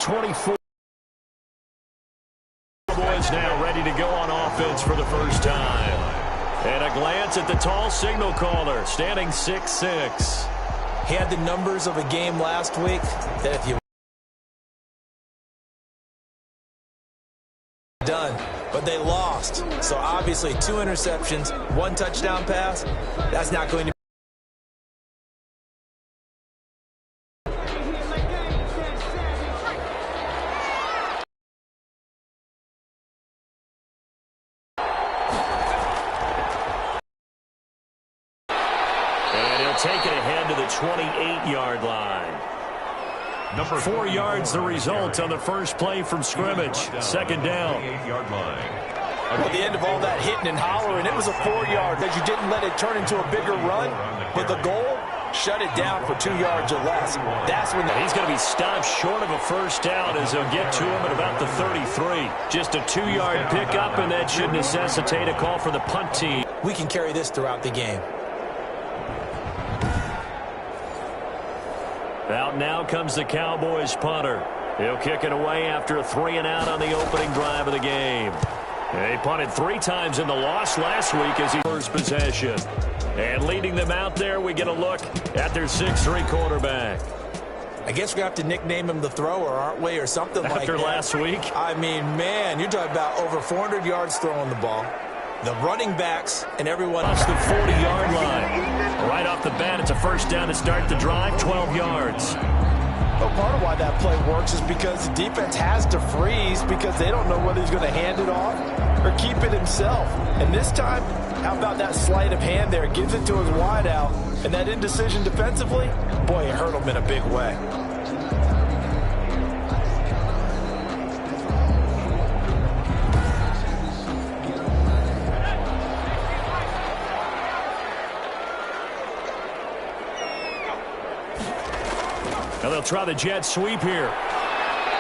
24. Cowboys now ready to go on offense for the first time. And a glance at the tall signal caller, standing 6'6". He had the numbers of a game last week that if you done, but they lost. So obviously 2 interceptions, 1 touchdown pass, that's not going to take it ahead to the 28-yard line. 4 yards the result on the first play from scrimmage. Second down. Well, at the end of all that hitting and hollering, it was a 4-yard that you didn't let it turn into a bigger run. But the goal, shut it down for 2 yards or less. That's when he's going to be stopped short of a first down as they'll get to him at about the 33. Just a 2-yard pickup, and that should necessitate a call for the punt team. We can carry this throughout the game. Out now comes the Cowboys punter. He'll kick it away after a 3-and-out on the opening drive of the game. They punted 3 times in the loss last week as he first possession. And leading them out there, we get a look at their 6'3" quarterback. I guess we have to nickname him the thrower, aren't we, or something like that. After last week? I mean, man, you're talking about over 400 yards throwing the ball. The running backs and everyone else the 40-yard line. Right off the bat, it's a first down to start the drive, 12 yards. Well, part of why that play works is because the defense has to freeze because they don't know whether he's going to hand it off or keep it himself. And this time, how about that sleight of hand there? Gives it to his wideout. And that indecision defensively, boy, it hurt him in a big way. Now they'll try the jet sweep here.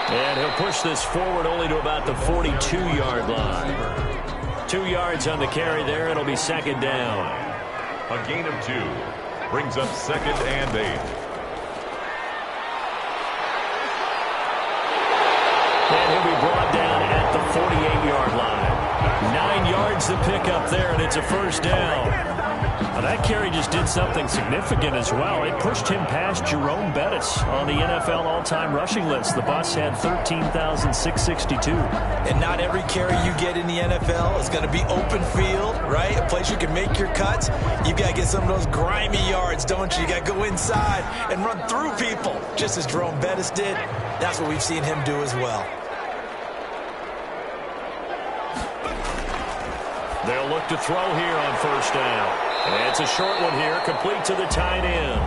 And he'll push this forward only to about the 42-yard line. 2 yards on the carry there. It'll be second down. A gain of 2 brings up 2nd and 8. And he'll be brought down at the 48-yard line. 9 yards to pick up there, and it's a first down. Now that carry just did something significant as well. It pushed him past Jerome Bettis on the NFL all-time rushing list. The Bucs had 13,662. And not every carry you get in the NFL is going to be open field, right? A place you can make your cuts. You've got to get some of those grimy yards, don't you? You got to go inside and run through people, just as Jerome Bettis did. That's what we've seen him do as well. They'll look to throw here on first down. And it's a short one here, complete to the tight end.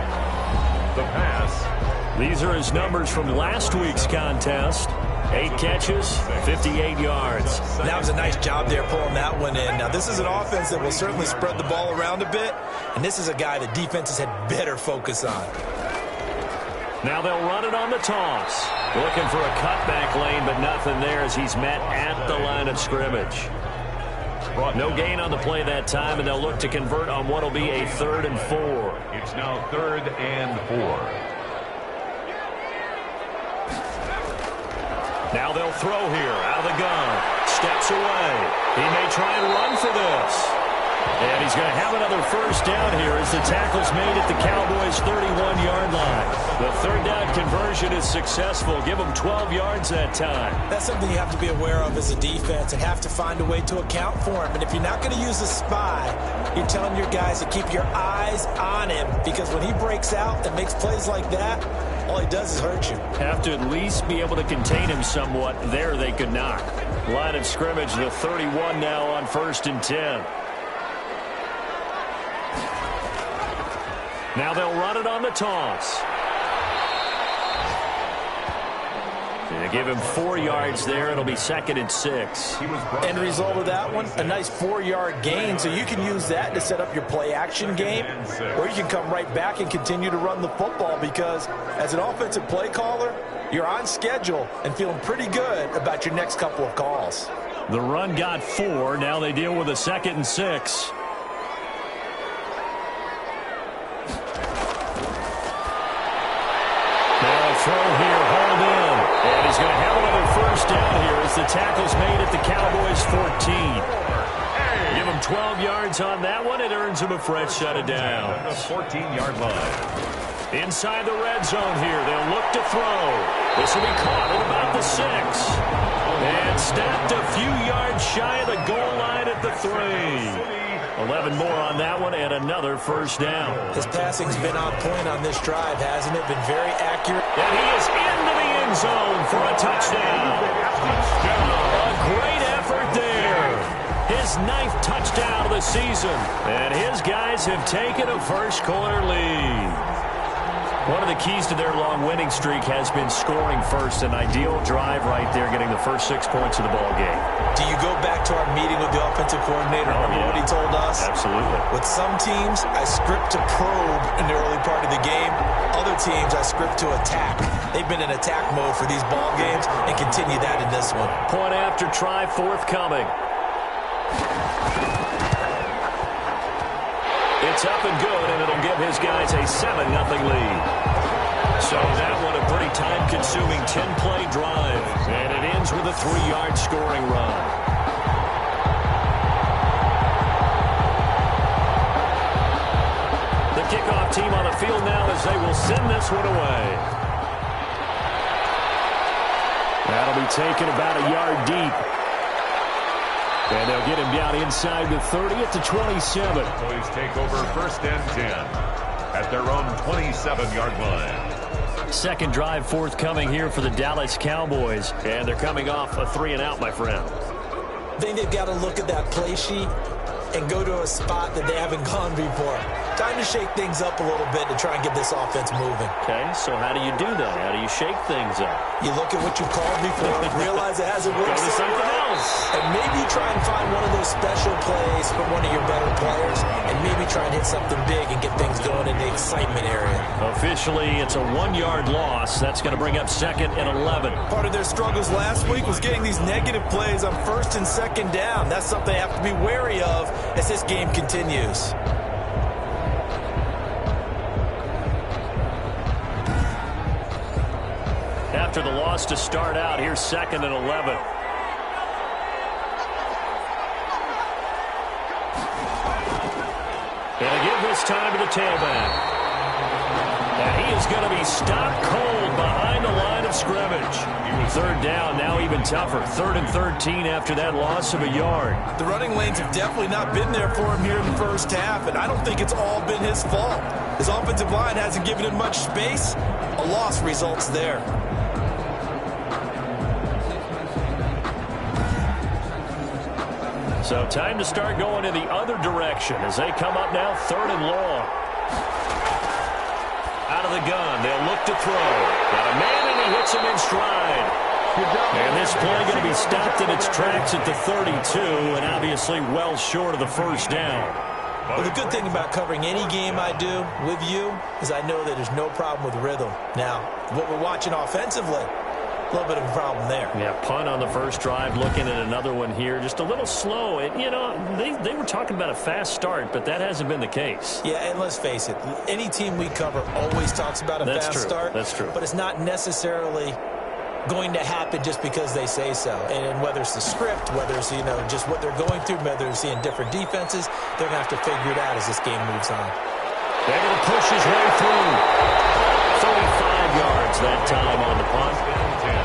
The pass. These are his numbers from last week's contest. 8 catches, 58 yards. That was a nice job there pulling that one in. Now, this is an offense that will certainly spread the ball around a bit, and this is a guy that defenses had better focus on. Now they'll run it on the toss. Looking for a cutback lane, but nothing there as he's met at the line of scrimmage. No gain on the play that time, and they'll look to convert on what will be a 3rd and 4. It's now 3rd and 4. Now they'll throw here out of the gun. Steps away. He may try and run for this. And he's going to have another first down here as the tackle's made at the Cowboys' 31-yard line. The 3rd down conversion is successful. Give them 12 yards that time. That's something you have to be aware of as a defense and have to find a way to account for him. And if you're not going to use a spy, you're telling your guys to keep your eyes on him, because when he breaks out and makes plays like that, all he does is hurt you. Have to at least be able to contain him somewhat. There they could not. Line of scrimmage, the 31 now on 1st and 10. Now they'll run it on the toss. They give him 4 yards there. It'll be 2nd and 6. End result of that one, a nice 4-yard gain. So you can use that to set up your play-action game, or you can come right back and continue to run the football, because as an offensive play caller, you're on schedule and feeling pretty good about your next couple of calls. The run got 4. Now they deal with a 2nd and 6. Throw here, hold in, and he's going to as the tackle's made at the Cowboys' 14. Give him 12 yards on that one. It earns him a fresh set of downs. The 14-yard line. Inside the red zone here. They'll look to throw. This will be caught at about the 6. And snapped a few yards shy of the goal line at the 3. 11 more on that one and another first down. His passing's been on point on this drive, hasn't it? Been very accurate. And he is into the end zone for a touchdown. A great effort there. His 9th touchdown of the season. And his guys have taken a first-quarter lead. One of the keys to their long winning streak has been scoring first. An ideal drive right there, getting the first 6 points of the ball game. Do you go back to our meeting with the offensive coordinator? Remember what he told us? Absolutely. With some teams, I script to probe in the early part of the game. Other teams, I script to attack. They've been in attack mode for these ball games and continue that in this one. Point after try forthcoming. It's up and good, and it'll give his guys a 7-0 lead. So that one a pretty time-consuming 10-play drive. And it ends with a 3-yard scoring run. The kickoff team on the field now as they will send this one away. That'll be taken about a yard deep. And they'll get him down inside the 30 at the 27. Boys take over first and 10 at their own 27-yard line. Second drive forthcoming here for the Dallas Cowboys. And they're coming off a 3-and-out, my friend. I think they've got to look at that play sheet and go to a spot that they haven't gone before. Time to shake things up a little bit to try and get this offense moving. Okay, so how do you do that? How do you shake things up? You look at what you called before, realize it hasn't worked. Go to something else. And maybe try and find one of those special plays from one of your better players, and maybe try and hit something big and get things going in the excitement area. Officially, it's a 1-yard loss. That's going to bring up 2nd and 11. Part of their struggles last week was getting these negative plays on 1st and 2nd down. That's something they have to be wary of as this game continues. After the loss to start out, here's 2nd and 11. And give this time to the tailback. And he is going to be stopped cold behind the line of scrimmage. 3rd down, now even tougher. 3rd and 13 after that loss of a yard. The running lanes have definitely not been there for him here in the first half, and I don't think it's all been his fault. His offensive line hasn't given him much space. A loss results there. So time to start going in the other direction as they come up now 3rd and long. Out of the gun, they'll look to throw. Got a man and he hits him in stride. And this play going to be stopped in its tracks at the 32 and obviously well short of the first down. Well, the good thing about covering any game I do with you is I know that there's no problem with rhythm. Now, what we're watching offensively, a little bit of a problem there. Yeah, punt on the first drive, looking at another one here. Just a little slow. And, you know, they were talking about a fast start, but that hasn't been the case. Yeah, and let's face it, any team we cover always talks about a fast start. That's true. But it's not necessarily going to happen just because they say so. And whether it's the script, whether it's, you know, just what they're going through, whether they're seeing different defenses, they're going to have to figure it out as this game moves on. They're going to push his way through. 35 yards that time on the punt.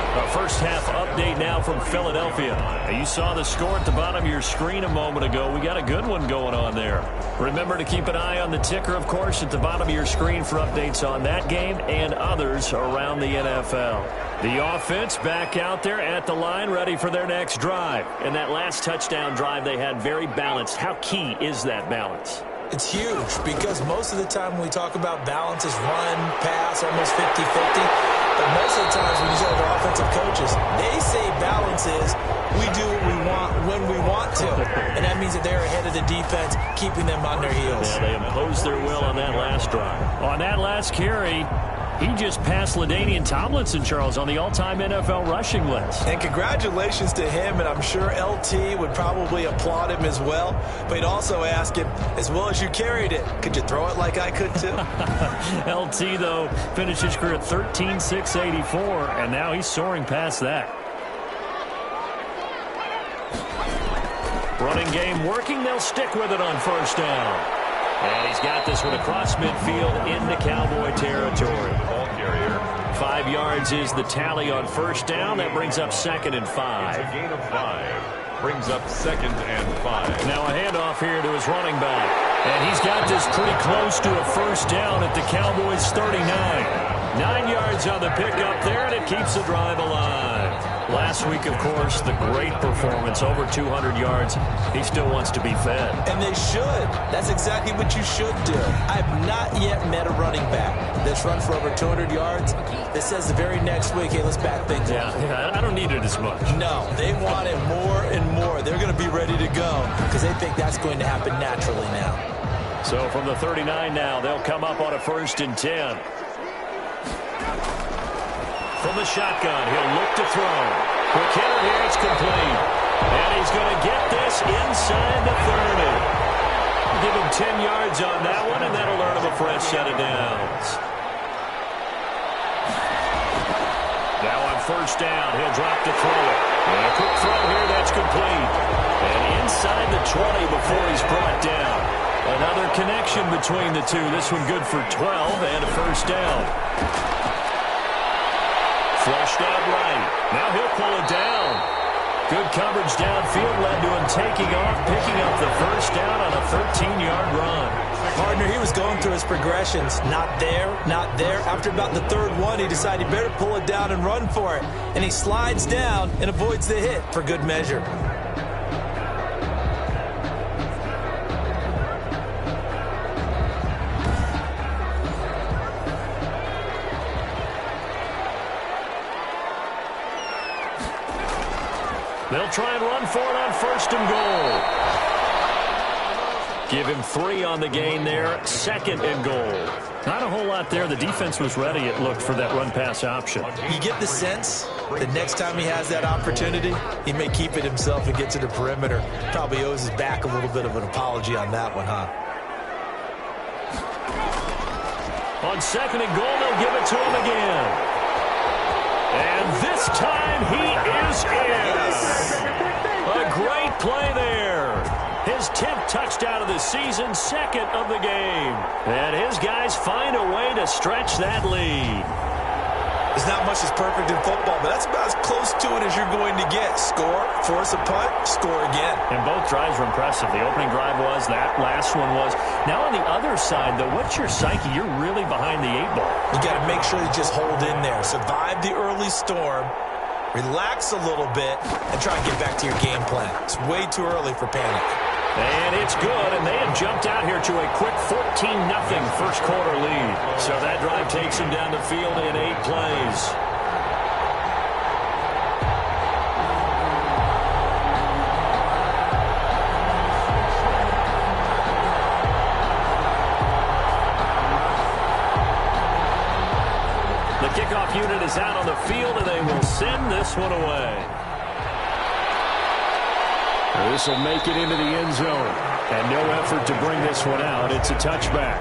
Our first half update now from Philadelphia. You saw the score at the bottom of your screen a moment ago. We got a good one going on there. Remember to keep an eye on the ticker, of course, at the bottom of your screen for updates on that game and others around the NFL. The offense back out there at the line, ready for their next drive. And that last touchdown drive they had very balanced. How key is that balance? It's huge because most of the time when we talk about balance is run, pass, almost 50-50. But most of the times when you talk to offensive coaches, they say balance is we do what we want when we want to. And that means that they're ahead of the defense, keeping them on their heels. Yeah, they imposed their will on that last drive. On that last carry, he just passed LaDainian Tomlinson, Charles, on the all-time NFL rushing list. And congratulations to him, and I'm sure LT would probably applaud him as well. But he'd also ask him, as well as you carried it, could you throw it like I could too? LT, though, finished his career at 13,684, and now he's soaring past that. Running game working. They'll stick with it on first down. And he's got this one across midfield into Cowboy territory. Ball carrier. 5 yards is the tally on first down. That brings up 2nd and 5. It's a gain of 5. Brings up 2nd and 5. Now a handoff here to his running back. And he's got this pretty close to a first down at the Cowboys' 39. 9 yards on the pickup there, and it keeps the drive alive. Last week, of course, the great performance, over 200 yards. He still wants to be fed. And they should. That's exactly what you should do. I've not yet met a running back that's run for over 200 yards that says the very next week, hey, let's back things up. Yeah, I don't need it as much. No, they want it more and more. They're going to be ready to go because they think that's going to happen naturally now. So from the 39 now, they'll come up on a 1st and 10. From the shotgun, he'll look to throw. Quick hitter here, it's complete. And he's going to get this inside the 30. Give him 10 yards on that one, and that'll earn him a fresh set of downs. Now on first down, he'll drop to throw it. And a quick throw here, that's complete. And inside the 20 before he's brought down. Another connection between the two. This one good for 12 and a first down. Flushed out right. Now he'll pull it down. Good coverage downfield led to him taking off, picking up the first down on a 13-yard run. Partner, he was going through his progressions. Not there, not there. After about the 3rd one, he decided he better pull it down and run for it. And he slides down and avoids the hit for good measure. They'll try and run for it on 1st and goal. Give him 3 on the gain there. 2nd and goal. Not a whole lot there. The defense was ready, it looked, for that run-pass option. You get the sense that next time he has that opportunity, he may keep it himself and get to the perimeter. Probably owes his back a little bit of an apology on that one, huh? On 2nd and goal, they'll give it to him again. And this time he is in. A great play there. His 10th touchdown of the season, 2nd of the game. And his guys find a way to stretch that lead. There's not much that's perfect in football, but that's about as close to it as you're going to get. Score, force a punt, score again. And both drives were impressive. The opening drive was, that last one was. Now on the other side, though, what's your psyche? You're really behind the 8 ball. You got to make sure you just hold in there. Survive the early storm, relax a little bit, and try and get back to your game plan. It's way too early for panic. And it's good, and they have jumped out here to a quick 14-0 first quarter lead. So that drive takes him down the field in 8 plays. The kickoff unit is out on the field, and they will send this one away. This will make it into the end zone. And no effort to bring this one out. It's a touchback.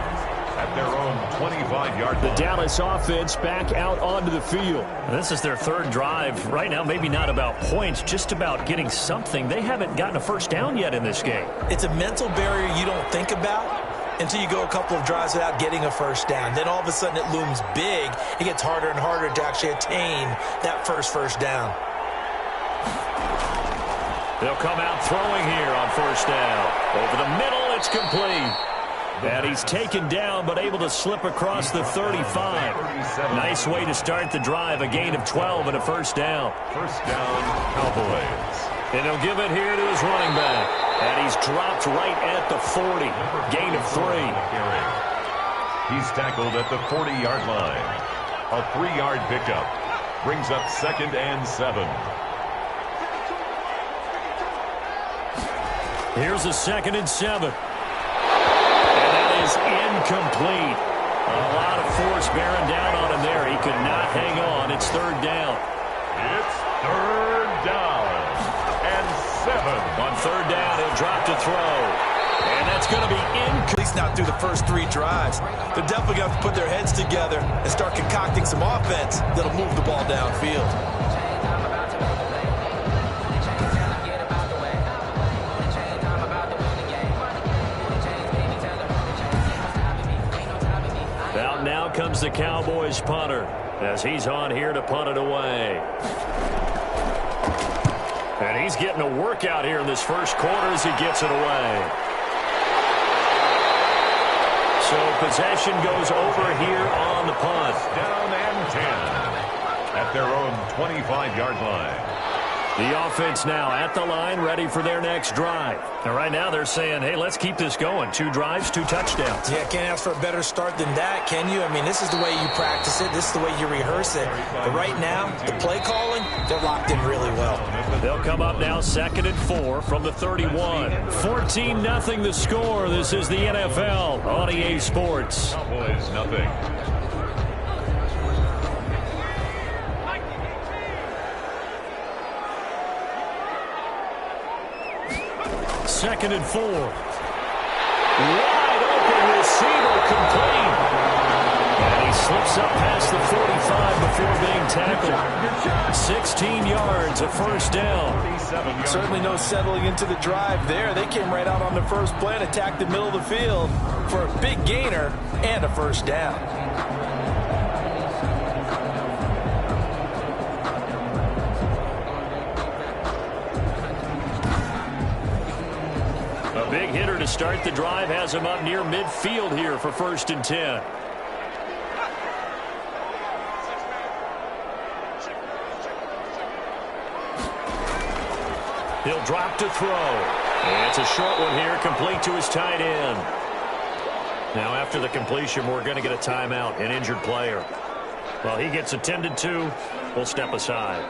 At their own 25-yard line. The Dallas offense back out onto the field. This is their 3rd drive. Right now, maybe not about points, just about getting something. They haven't gotten a first down yet in this game. It's a mental barrier you don't think about until you go a couple of drives without getting a first down. Then all of a sudden it looms big. It gets harder and harder to actually attain that first down. They'll come out throwing here on first down. Over the middle, it's complete. And he's taken down, but able to slip across the 35. Nice way to start the drive. A gain of 12 and a first down. First down, Cowboys. And he'll give it here to his running back. And he's dropped right at the 40. Gain of 3. He's tackled at the 40-yard line. A 3-yard pickup. Brings up 2nd and 7. Here's a 2nd and 7. And that is incomplete. A lot of force bearing down on him there. He could not hang on. It's 3rd down. It's 3rd down. And 7. On 3rd down, he'll drop to throw. And that's going to be At least not through the first 3 drives. They're definitely going to have to put their heads together and start concocting some offense that'll move the ball downfield. his punter as he's on here to punt it away. And he's getting a workout here in this first quarter as he gets it away. So possession goes over here on the punt. Down and 10 at their own 25-yard line. The offense now at the line, ready for their next drive. And right now they're saying, hey, let's keep this going. 2 drives, 2 touchdowns. Yeah, can't ask for a better start than that, can you? I mean, this is the way you practice it. This is the way you rehearse it. But right now, the play calling, they're locked in really well. They'll come up now 2nd and 4 from the 31. 14-0 the score. This is the NFL on EA Sports. Cowboys nothing. Second and 4. Wide open receiver complete. And he slips up past the 45 before being tackled. 16 yards, a first down. Certainly no settling into the drive there. They came right out on the first play and attacked the middle of the field for a big gainer and a first down. Big hitter to start the drive has him up near midfield here for 1st and 10. He'll drop to throw. And it's a short one here, complete to his tight end. Now after the completion, we're going to get a timeout, an injured player. Well, he gets attended to. We'll step aside.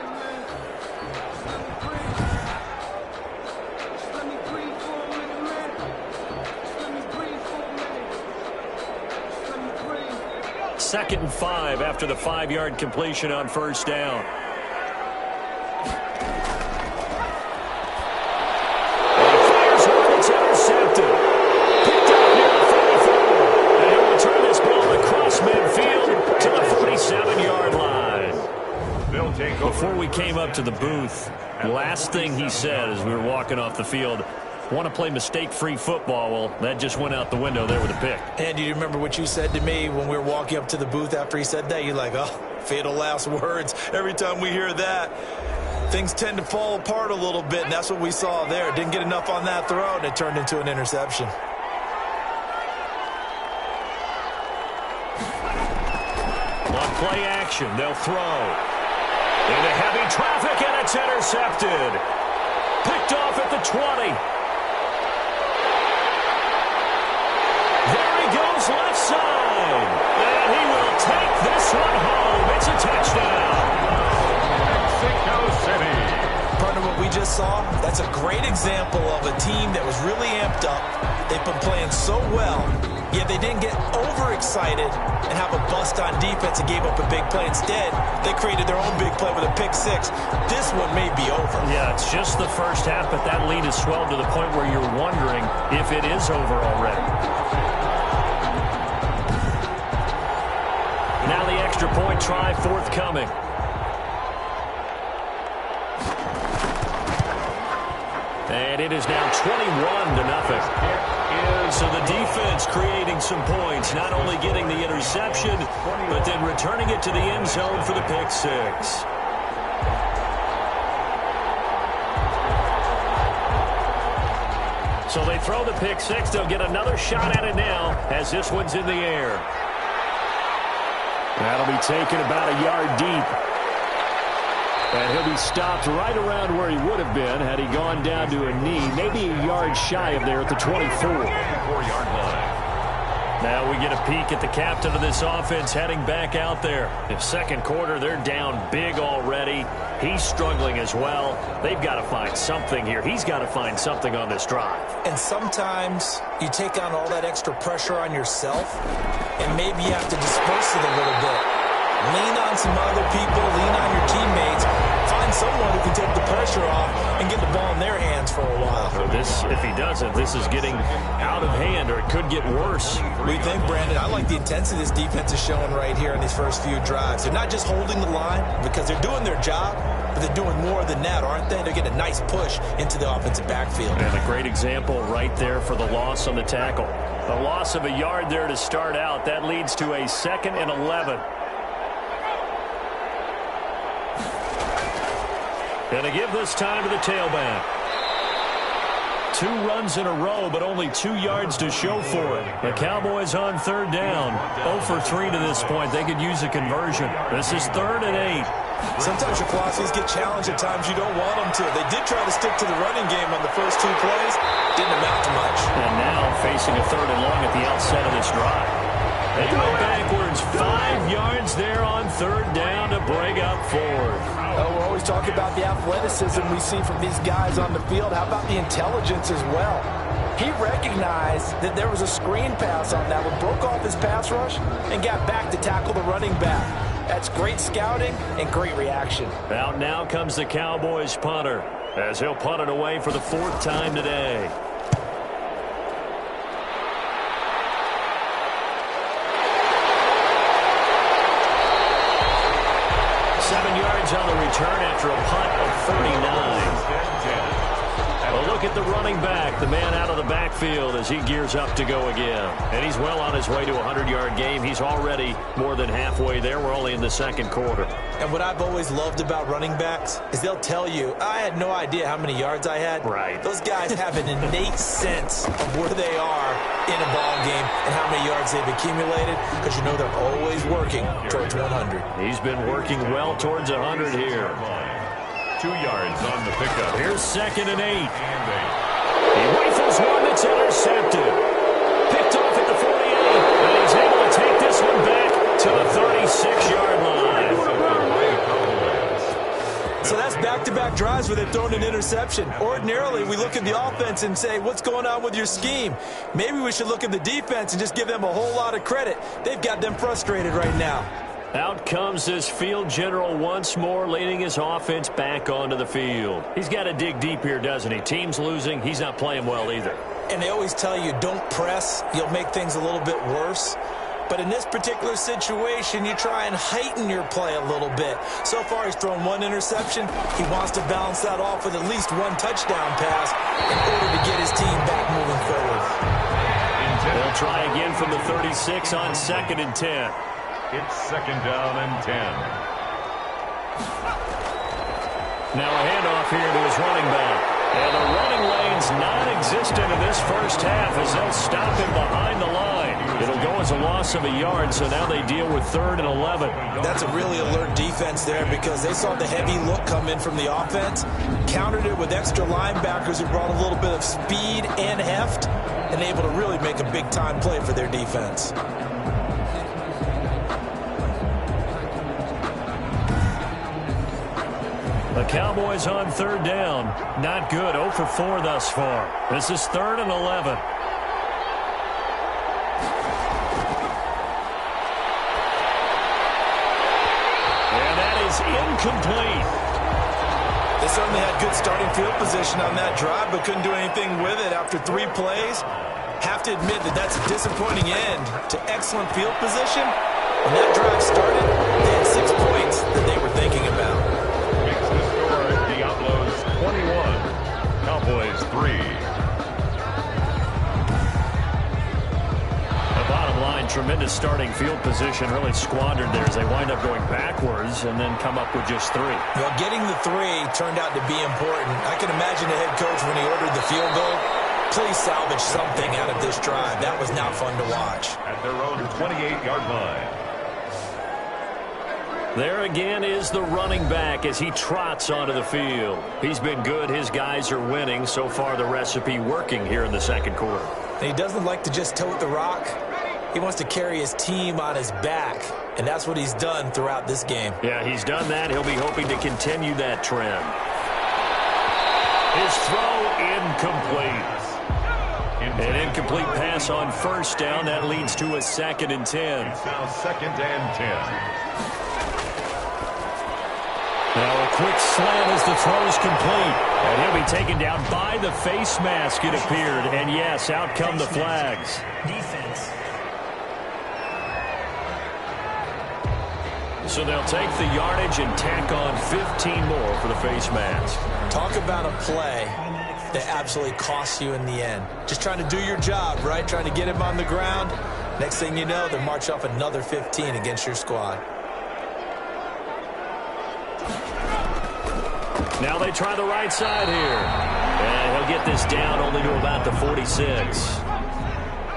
Second and 5 after the 5-yard completion on first down. And he fires one. It's intercepted. Picked up near the 44. And he'll return this ball across midfield to the 47-yard line. They'll take over. Before we came up to the booth, the last thing he said as we were walking off the field, want to play mistake-free football. Well, that just went out the window there with a pick. And do you remember what you said to me when we were walking up to the booth after he said that? You're like, oh, fatal last words. Every time we hear that, things tend to fall apart a little bit, and that's what we saw there. Didn't get enough on that throw, and it turned into an interception. On play action, they'll throw. Into heavy traffic, and it's intercepted. Picked off at the 20. Goes left side, and he will take this one home. It's a touchdown. Mexico City. Partner, what we just saw, that's a great example of a team that was really amped up. They've been playing so well, yet they didn't get overexcited and have a bust on defense and gave up a big play. Instead, they created their own big play with a pick 6. This one may be over. Yeah, it's just the first half, but that lead has swelled to the point where you're wondering if it is over already. Now the extra point try forthcoming. And it is now 21-0. So the defense creating some points, not only getting the interception, but then returning it to the end zone for the pick 6. So they throw the pick 6. They'll get another shot at it now as this one's in the air. That'll be taken about a yard deep. And he'll be stopped right around where he would have been had he gone down to a knee, maybe a yard shy of there at the 24-yard line. Now we get a peek at the captain of this offense heading back out there. In second quarter, they're down big already. He's struggling as well. They've got to find something here. He's got to find something on this drive. And sometimes you take on all that extra pressure on yourself, and maybe you have to disperse it a little bit. Lean on some other people, lean on your teammates, find someone who can take the pressure off and get the ball in their hands for a while. Or this, if he doesn't, this is getting out of hand, or it could get worse. What do you think, Brandon? I like the intensity this defense is showing right here in these first few drives. They're not just holding the line because they're doing their job, but they're doing more than that, aren't they? They're getting a nice push into the offensive backfield. And a great example right there for the loss on the tackle. A loss of a yard there to start out. That leads to a 2nd and 11. And to give this time to the tailback. 2 runs in a row, but only 2 yards to show for it. The Cowboys on 3rd down. 0 for 3 to this point. They could use a conversion. This is 3rd and 8. Sometimes your philosophies get challenged at times you don't want them to. They did try to stick to the running game on the first 2 plays. Didn't amount to much. And now facing a 3rd and long at the outset of this drive. They go backwards 5 yards there on 3rd down to bring up 4th. We're always talking about the athleticism we see from these guys on the field. How about the intelligence as well? He recognized that there was a screen pass on that one, broke off his pass rush, and got back to tackle the running back. That's great scouting and great reaction. Out now comes the Cowboys punter, as he'll punt it away for the 4th time today. On the return after a punt of 39. A look at the running back, the man out of the backfield as he gears up to go again. And he's well on his way to a 100-yard game. He's already more than halfway there. We're only in the 2nd quarter. And what I've always loved about running backs is they'll tell you, I had no idea how many yards I had. Right. Those guys have an innate sense of where they are in a ball game and how many yards they've accumulated, because you know they're always working towards 100. He's been working well towards 100 here. 2 yards on the pickup. Here's 2nd and 8. He rifles one that's intercepted. Picked off at the 48, and he's able to take this one back to the 36-yard line. So that's back-to-back drives where they've thrown an interception. Ordinarily, we look at the offense and say, what's going on with your scheme? Maybe we should look at the defense and just give them a whole lot of credit. They've got them frustrated right now. Out comes this field general once more, leading his offense back onto the field. He's got to dig deep here, doesn't he? Team's losing. He's not playing well either. And they always tell you, don't press. You'll make things a little bit worse. But in this particular situation, you try and heighten your play a little bit. So far, he's thrown 1 interception. He wants to balance that off with at least 1 touchdown pass in order to get his team back moving forward. They'll try again from the 36 on 2nd and 10. It's 2nd down and 10. Now a handoff here to his running back. And the running lane's non-existent in this first half as they'll stop him behind the line. It'll go as a loss of a yard, so now they deal with 3rd and 11. That's a really alert defense there because they saw the heavy look come in from the offense, countered it with extra linebackers who brought a little bit of speed and heft, and able to really make a big-time play for their defense. The Cowboys on 3rd down. Not good. 0 for 4 thus far. This is 3rd and 11. And that is incomplete. They certainly had good starting field position on that drive, but couldn't do anything with it after 3 plays. Have to admit that that's a disappointing end to excellent field position. When that drive started, they had 6 points that they were thinking about. Makes the score Diablos 21, Cowboys 3. The bottom line, tremendous starting field position, really squandered there as they wind up going backwards and then come up with just 3. Well, getting the 3 turned out to be important. I can imagine the head coach when he ordered the field goal. Please salvage something out of this drive. That was not fun to watch. At their own 28-yard line. There again is the running back as he trots onto the field. He's been good. His guys are winning. So far, the recipe working here in the 2nd quarter. And he doesn't like to just tote the rock. He wants to carry his team on his back, and that's what he's done throughout this game. Yeah, he's done that. He'll be hoping to continue that trend. His throw incomplete. An incomplete pass on 1st down. That leads to a 2nd and 10. It's now 2nd and 10. Now a quick slant as the throw's complete. And he'll be taken down by the face mask, it appeared. And yes, out come the flags. Defense. So they'll take the yardage and tack on 15 more for the face mask. Talk about a play that absolutely costs you in the end. Just trying to do your job, right? Trying to get him on the ground. Next thing you know, they'll march off another 15 against your squad. Now they try the right side here. And he'll get this down only to about the 46.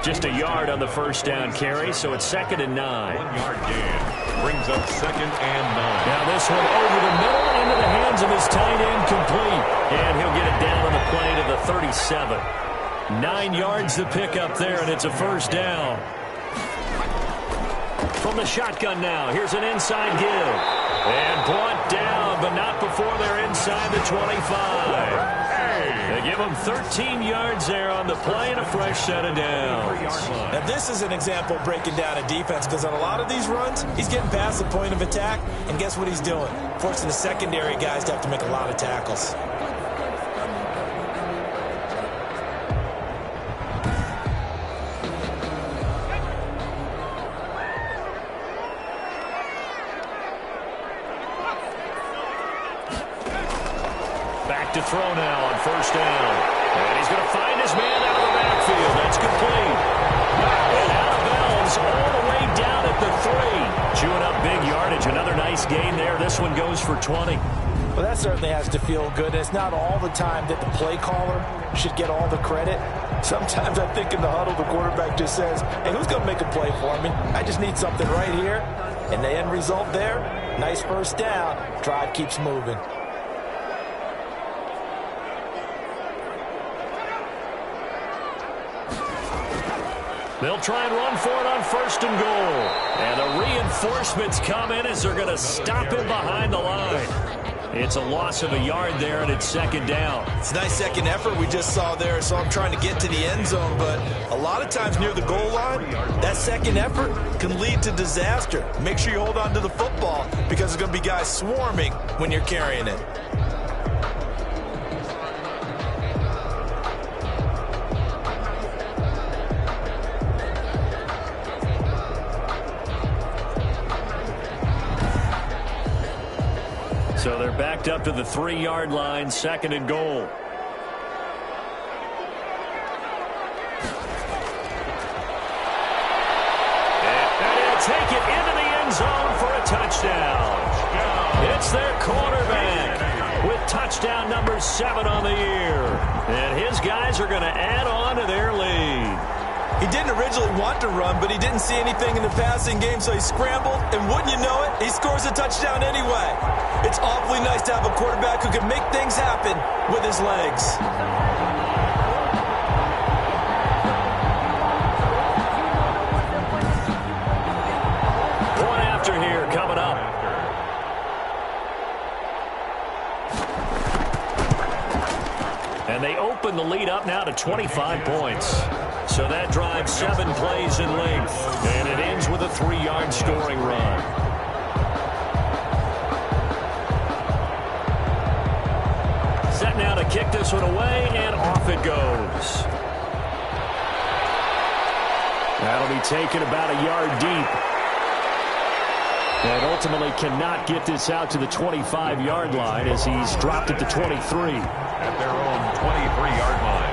Just a yard on the first down carry, so it's 2nd and 9. 1 yard gain. Brings up 2nd and 9. Now this one over the middle into the hands of his tight end, complete. And he'll get it down on the play to the 37. 9 yards to pick up there, and it's a first down. From the shotgun now, here's an inside give. And brought down, but not before they're inside the 25. They give him 13 yards there on the play and a fresh set of downs. Now this is an example of breaking down a defense, because on a lot of these runs, he's getting past the point of attack, and guess what he's doing? Forcing the secondary guys to have to make a lot of tackles. To throw now on first down. And he's going to find his man out of the backfield. That's complete. And out of bounds all the way down at the 3. Chewing up big yardage. Another nice gain there. This one goes for 20. Well, that certainly has to feel good. It's not all the time that the play caller should get all the credit. Sometimes I think in the huddle, the quarterback just says, hey, who's going to make a play for me? I just need something right here. And the end result there, nice first down. Drive keeps moving. They'll try and run for it on 1st and goal. And the reinforcements come in as they're going to stop him behind the line. It's a loss of a yard there, and it's 2nd down. It's a nice second effort we just saw there, so I'm trying to get to the end zone, but a lot of times near the goal line, that second effort can lead to disaster. Make sure you hold on to the football, because there's going to be guys swarming when you're carrying it. So they're backed up to the 3-yard line, 2nd and goal. And he'll take it into the end zone for a touchdown. It's their quarterback with touchdown number 7 on the year. And his guys are going to add on to their lead. He didn't originally want to run, but he didn't see anything in the passing game, so he scrambled, and wouldn't you know it, he scores a touchdown anyway. It's awfully nice to have a quarterback who can make things happen with his legs. One after here coming up. And they open the lead up now to 25 points. So that drives 7 plays in length. And it ends with a 3-yard scoring run. Set now to kick this one away, and off it goes. That'll be taken about a yard deep. And ultimately cannot get this out to the 25-yard line as he's dropped at the 23. At their own 23-yard line.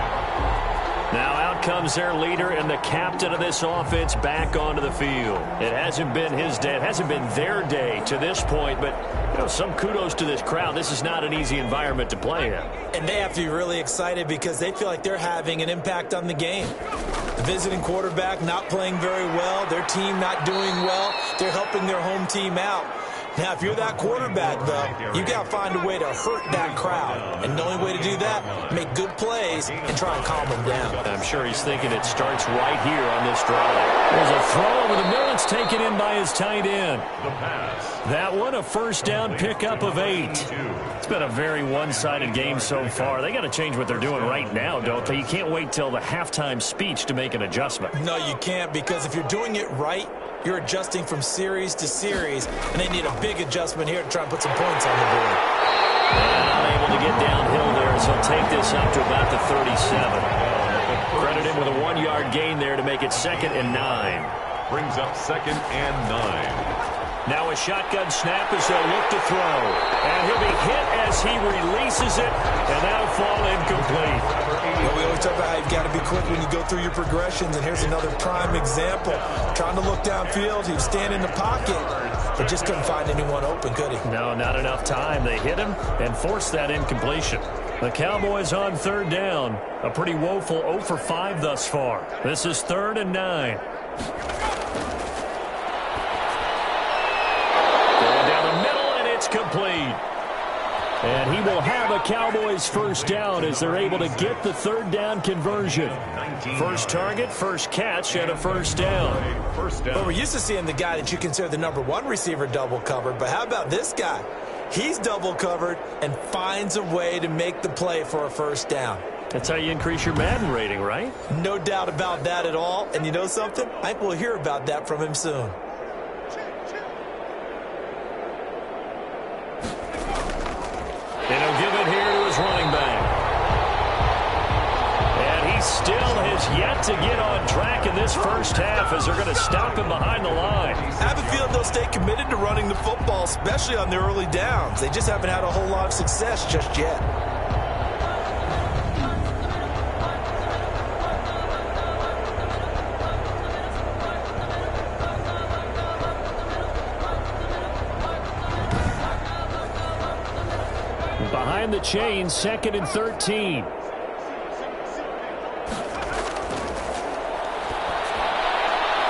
Now out comes their leader and the captain of this offense back onto the field. It hasn't been his day. It hasn't been their day to this point, but you know, some kudos to this crowd. This is not an easy environment to play in. And they have to be really excited because they feel like they're having an impact on the game. The visiting quarterback not playing very well, their team not doing well, they're helping their home team out. Now, if you're that quarterback, though, you got to find a way to hurt that crowd. And the only way to do that, make good plays and try and calm them down. I'm sure he's thinking it starts right here on this drive. There's a throw over the middle. It's taken in by his tight end. That one, a first down pickup of 8. It's been a very one-sided game so far. They got to change what they're doing right now, don't they? You can't wait till the halftime speech to make an adjustment. No, you can't, because if you're doing it right, you're adjusting from series to series, and they need a big adjustment here to try and put some points on the board. Unable to get downhill there, so he'll take this up to about the 37. Credit him with a 1-yard gain there to make it 2nd and 9. Brings up 2nd and 9. Now a shotgun snap as they'll look to throw. And he'll be hit as he releases it, and that'll fall incomplete. Well, we always talk about how you've got to be quick when you go through your progressions, and here's another prime example. Trying to look downfield, he was standing in the pocket, but just couldn't find anyone open, could he? No, not enough time. They hit him and forced that incompletion. The Cowboys on third down. A pretty woeful 0 for 5 thus far. This is 3rd and 9. Going down the middle, and it's complete. And he will have a Cowboys first down as they're able to get the third down conversion. First target, first catch, and a first down. Well, we're used to seeing the guy that you consider the #1 receiver double covered, but how about this guy? He's double covered and finds a way to make the play for a first down. That's how you increase your Madden rating, right? No doubt about that at all. And you know something? I think we'll hear about that from him soon. And he'll give it here to his running back. And he still has yet to get on track in this first half as they're going to stop him behind the line. I have a feeling they'll stay committed to running the football, especially on the early downs. They just haven't had a whole lot of success just yet. Behind the chain, 2nd and 13.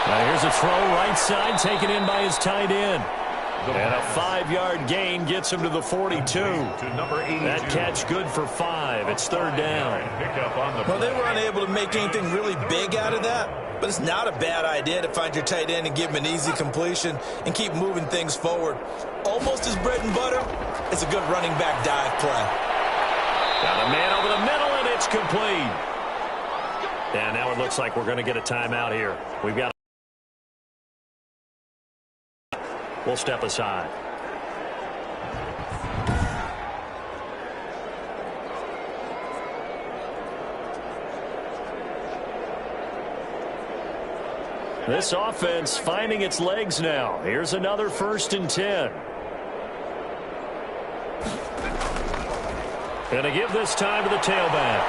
Now here's a throw right side taken in by his tight end. And a 5-yard gain gets him to the 42. That catch good for 5. It's 3rd down. Well, they were unable to make anything really big out of that, but it's not a bad idea to find your tight end and give him an easy completion and keep moving things forward. Almost his bread and butter. It's a good running back dive play. Got a man over the middle, and it's complete. And now it looks like we're going to get a timeout here. We've got. We'll step aside. This offense finding its legs now. Here's another 1st and 10. Going to give this time to the tailback.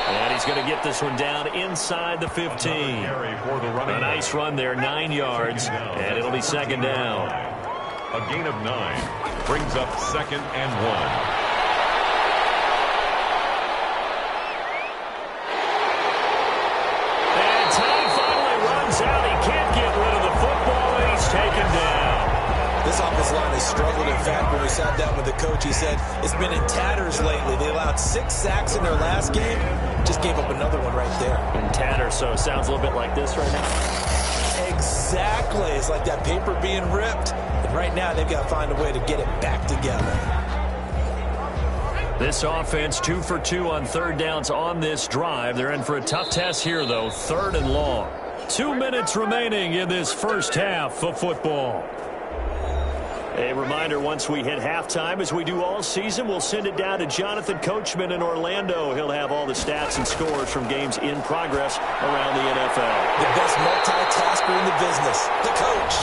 And he's going to get this one down inside the 15. A nice run there, 9 yards, and it'll be 2nd down. A gain of 9 brings up 2nd and 1. And time finally runs out. He can't get rid of the football, and he's taken down. This offensive line has struggled. In fact, when we sat down with the coach, he said it's been in tatters lately. They allowed 6 sacks in their last game. Just gave up another one right there. In tatters, so it sounds a little bit like this right now. Exactly. It's like that paper being ripped. And right now, they've got to find a way to get it back together. This offense 2 for 2 on 3rd downs on this drive. They're in for a tough test here, though. 3rd and long. 2 minutes remaining in this first half of football. A reminder, once we hit halftime, as we do all season, we'll send it down to Jonathan Coachman in Orlando. He'll have all the stats and scores from games in progress around the NFL. The best multitasker in the business, the coach.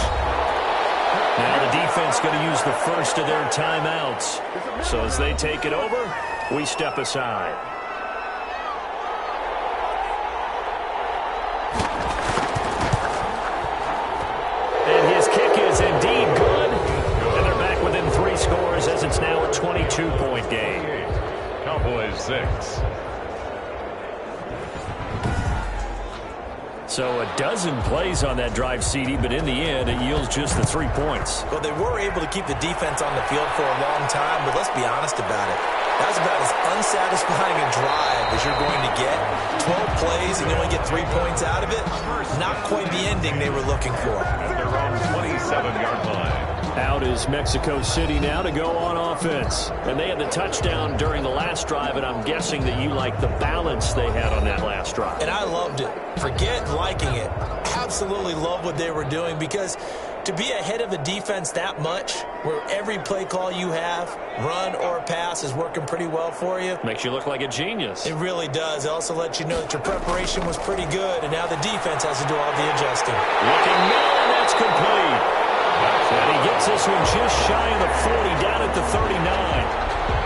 Now the defense going to use the first of their timeouts. So as they take it over, we step aside. And his kick is indeed good. Within 3 scores as it's now a 22-point game. Cowboys 6. So a dozen plays on that drive, CD, but in the end, it yields just the 3 points. Well, they were able to keep the defense on the field for a long time, but let's be honest about it. That was about as unsatisfying a drive as you're going to get. 12 plays and you only get 3 points out of it. Not quite the ending they were looking for. At their own 27-yard line. Out is Mexico City now to go on offense. And they had the touchdown during the last drive, and I'm guessing that you like the balance they had on that last drive. And I loved it. Forget liking it. Absolutely love what they were doing, because to be ahead of a defense that much, where every play call you have, run or pass, is working pretty well for you. Makes you look like a genius. It really does. It also lets you know that your preparation was pretty good, and now the defense has to do all the adjusting. Looking middle, and that's complete. And he gets this one just shy of the 40, down at the 39.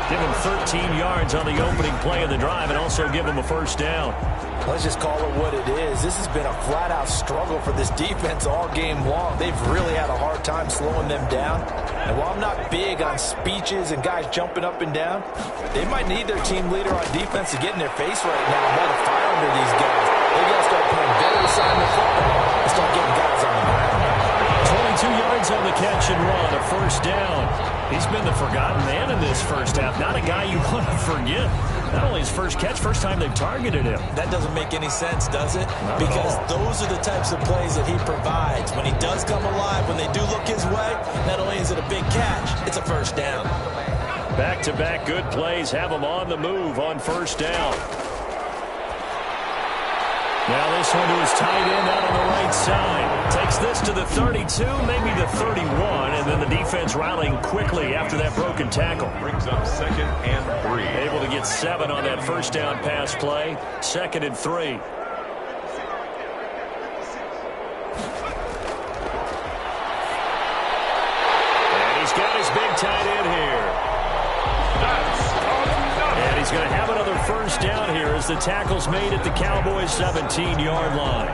Give him 13 yards on the opening play of the drive and also give him a first down. Let's just call it what it is. This has been a flat-out struggle for this defense all game long. They've really had a hard time slowing them down. And while I'm not big on speeches and guys jumping up and down, they might need their team leader on defense to get in their face right now and light a fire under these guys. They got to start playing better side of the football and start getting guys on the ground. 22 yards on the catch and run, a first down. He's been the forgotten man in this first half. Not a guy you want to forget. Not only his first catch, first time they've targeted him. That doesn't make any sense, does it? Because those are the types of plays that he provides. When he does come alive, when they do look his way, not only is it a big catch, it's a first down. Back-to-back good plays have him on the move on first down. Now this one to his tight end out on the right side. Takes this to the 32, maybe the 31, and then the defense rallying quickly after that broken tackle. Brings up 2nd and 3. Able to get 7 on that first down pass play. 2nd and 3. And he's got his big tight end here. And he's going to have another first down here as the tackle's made at the Cowboys' 17-yard line.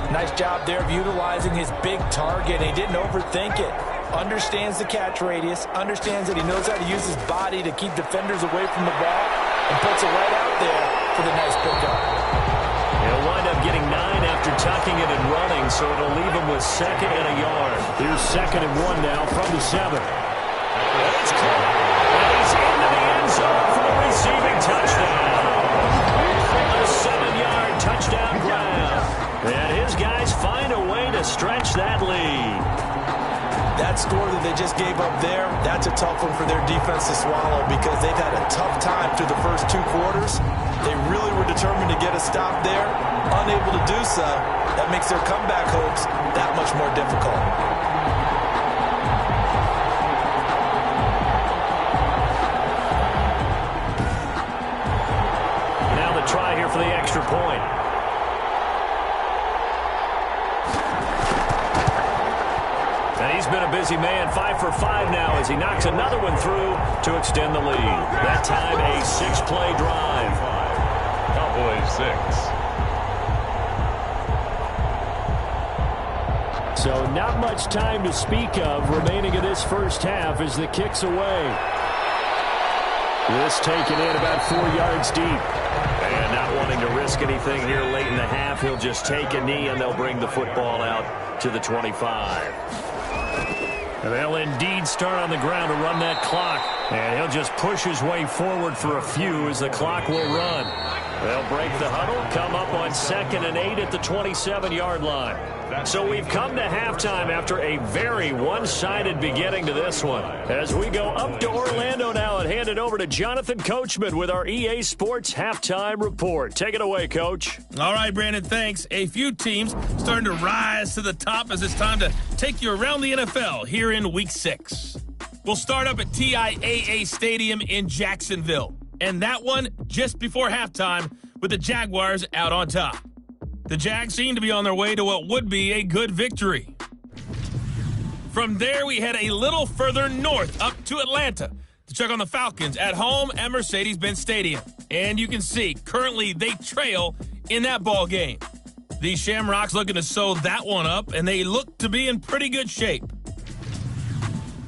Nice job there of utilizing his big target. He didn't overthink it. Understands the catch radius. Understands that he knows how to use his body to keep defenders away from the ball. And puts it right out there for the nice pickup. He'll wind up getting 9 after tucking it and running, so it'll leave him with 2nd and a yard. Here's 2nd and 1 now from the 7. It's caught. And he's into the end zone for the receiving touchdown. A 7-yard touchdown grab. And his guys find a way to stretch that lead. That score that they just gave up there, that's a tough one for their defense to swallow because they've had a tough time through the first 2 quarters. They really were determined to get a stop there. Unable to do so, that makes their comeback hopes that much more difficult. Now the try here for the extra point. And he's been a busy man, 5 for 5 now as he knocks another one through to extend the lead. That time a 6-play drive. Cowboys 6. So not much time to speak of remaining in this first half as the kick's away. This taken in about 4 yards deep. And not wanting to risk anything here late in the half, he'll just take a knee and they'll bring the football out to the 25. And they'll indeed start on the ground to run that clock. And he'll just push his way forward for a few as the clock will run. They'll break the huddle, come up on 2nd and 8 at the 27-yard line. So we've come to halftime after a very one-sided beginning to this one. As we go up to Orlando now and hand it over to Jonathan Coachman with our EA Sports Halftime Report. Take it away, Coach. All right, Brandon, thanks. A few teams starting to rise to the top as it's time to take you around the NFL here in Week 6. We'll start up at TIAA Stadium in Jacksonville. And that one just before halftime with the Jaguars out on top. The Jags seem to be on their way to what would be a good victory. From there, we head a little further north up to Atlanta to check on the Falcons at home at Mercedes-Benz Stadium. And you can see, currently they trail in that ball game. The Shamrocks looking to sew that one up, and they look to be in pretty good shape.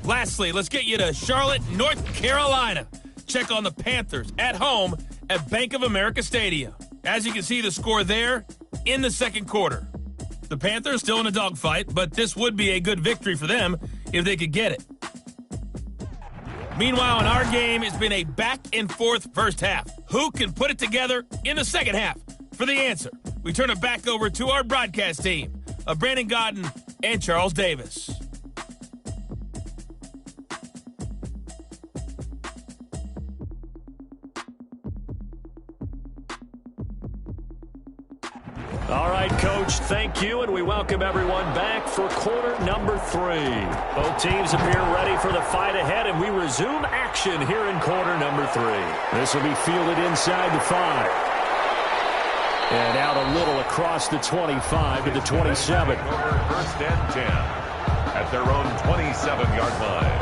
Lastly, let's get you to Charlotte, North Carolina. Check on the Panthers at home at Bank of America Stadium. As you can see, the score there in the second quarter. The Panthers still in a dogfight, but this would be a good victory for them if they could get it. Meanwhile, in our game, it's been a back-and-forth first half. Who can put it together in the second half? For the answer, we turn it back over to our broadcast team of Brandon Gaudin and Charles Davis. All right, Coach, thank you, and we welcome everyone back for quarter number 3. Both teams appear ready for the fight ahead, and we resume action here in quarter number 3. This will be fielded inside the 5. And out a little across the 25 to the 27. First and 10 at their own 27-yard line.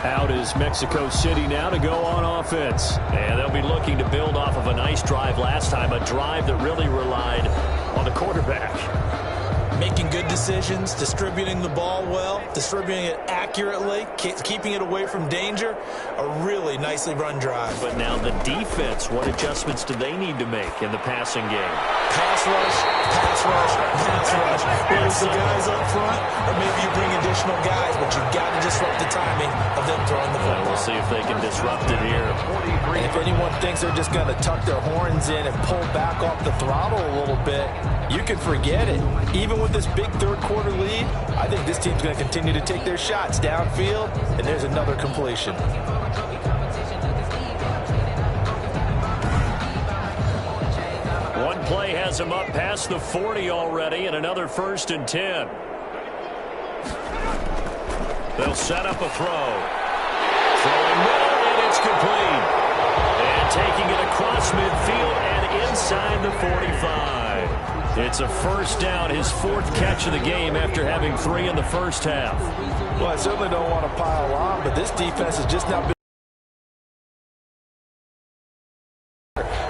Out is Mexico City now to go on offense. And they'll be looking to build off of a nice drive last time, a drive that really relied on the quarterback. Making good decisions, distributing the ball well, distributing it accurately, keeping it away from danger. A really nicely run drive. But now the defense, what adjustments do they need to make in the passing game? Pass rush, pass rush, pass rush. Whether it's the guys up front, or maybe you bring additional guys, but you've got to disrupt the timing of them throwing the football. We'll see if they can disrupt it here. And if anyone thinks they're just going to tuck their horns in and pull back off the throttle a little bit, you can forget it. Even with this big third-quarter lead, I think this team's going to continue to take their shots downfield, and there's another completion. One play has him up past the 40 already, and another 1st and 10. They'll set up a throw. Throwing middle, and it's complete. And taking it across midfield and inside the 45. It's a 1st down, his 4th catch of the game after having 3 in the first half. Well, I certainly don't want to pile on, but this defense has just not been